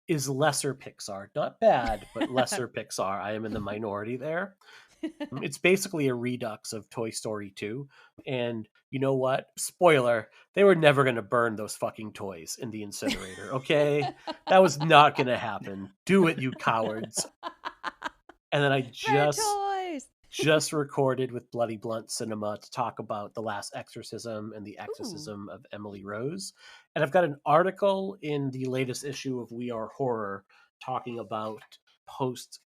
is lesser Pixar. Not bad, but lesser Pixar. I am in the minority there. It's basically a redux of Toy Story 2. And you know what? Spoiler, they were never going to burn those fucking toys in the incinerator, okay? That was not going to happen. Do it, you cowards. And then I just recorded with Bloody Blunt Cinema to talk about The Last Exorcism and the Exorcism of Emily Rose. And I've got an article in the latest issue of We Are Horror talking about post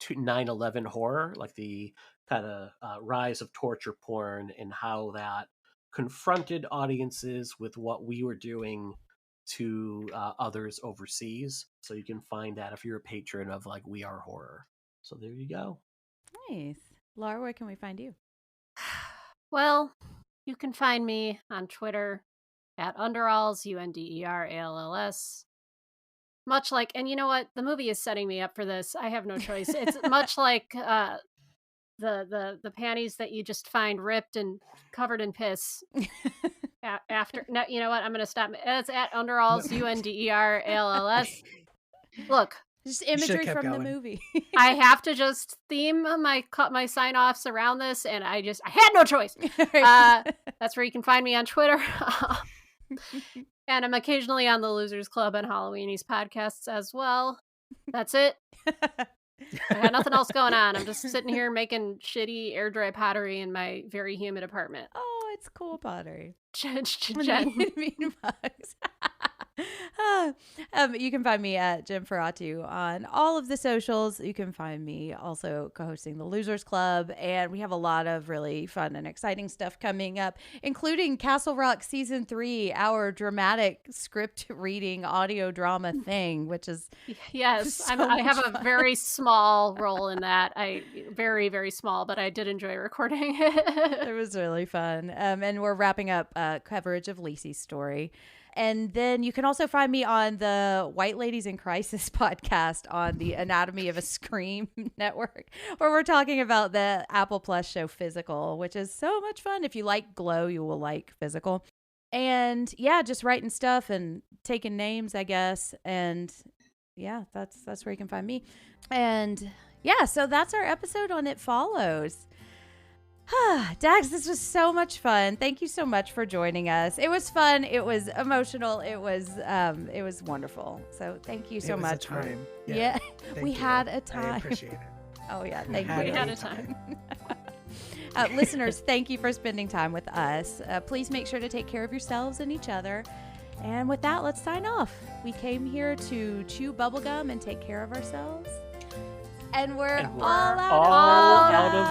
9/11 horror, like the kind of rise of torture porn and how that confronted audiences with what we were doing to others overseas. So you can find that if you're a patron of like We Are Horror. So there you go. Nice. Laura, where can we find you? Well, you can find me on Twitter at Underalls, UNDERALLS. Much like, and you know what? The movie is setting me up for this. I have no choice. It's much like the panties that you just find ripped and covered in piss. After, no, you know what? I'm going to stop. It's at Underalls, UNDERALLS. Look. Just imagery from the movie. I have to just theme my sign-offs around this, and I had no choice. That's where you can find me on Twitter. And I'm occasionally on the Losers Club and Halloweenies podcasts as well. That's it. I got nothing else going on. I'm just sitting here making shitty air dry pottery in my very humid apartment. Oh, it's cool pottery. Jen. Mean mugs. You can find me at Jim Ferratu on all of the socials. You can find me also co-hosting the Losers Club, and we have a lot of really fun and exciting stuff coming up, including Castle Rock Season 3, our dramatic script reading audio drama thing, which is Yes, so I have much a fun. very small role in that. Very, very small, but I did enjoy recording It it. was really fun. And we're wrapping up coverage of Lacey's story. And then you can also find me on the White Ladies in Crisis podcast on the Anatomy of a Scream network, where we're talking about the Apple Plus show Physical, which is so much fun. If you like Glow, you will like Physical. And yeah, just writing stuff and taking names, I guess. And yeah, that's where you can find me. And yeah, so that's our episode on It Follows. Dax, this was so much fun. Thank you so much for joining us. It was fun. It was emotional. It was wonderful. So thank you so It was much. a time. Yeah, Thank we you. had a time. I appreciate it. Oh yeah, We thank had you. We had a time. Listeners, thank you for spending time with us. Please make sure to take care of yourselves and each other. And with that, let's sign off. We came here to chew bubblegum and take care of ourselves. And we're all out of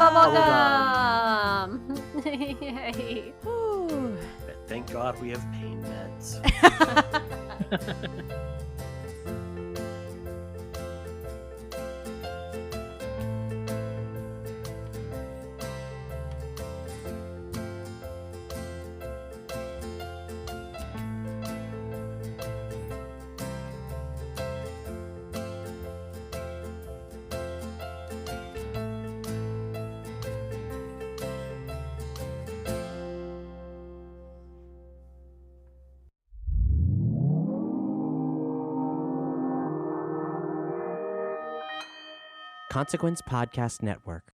Bubblegum. Yay. Whew. Thank God we have pain meds. Consequence Podcast Network.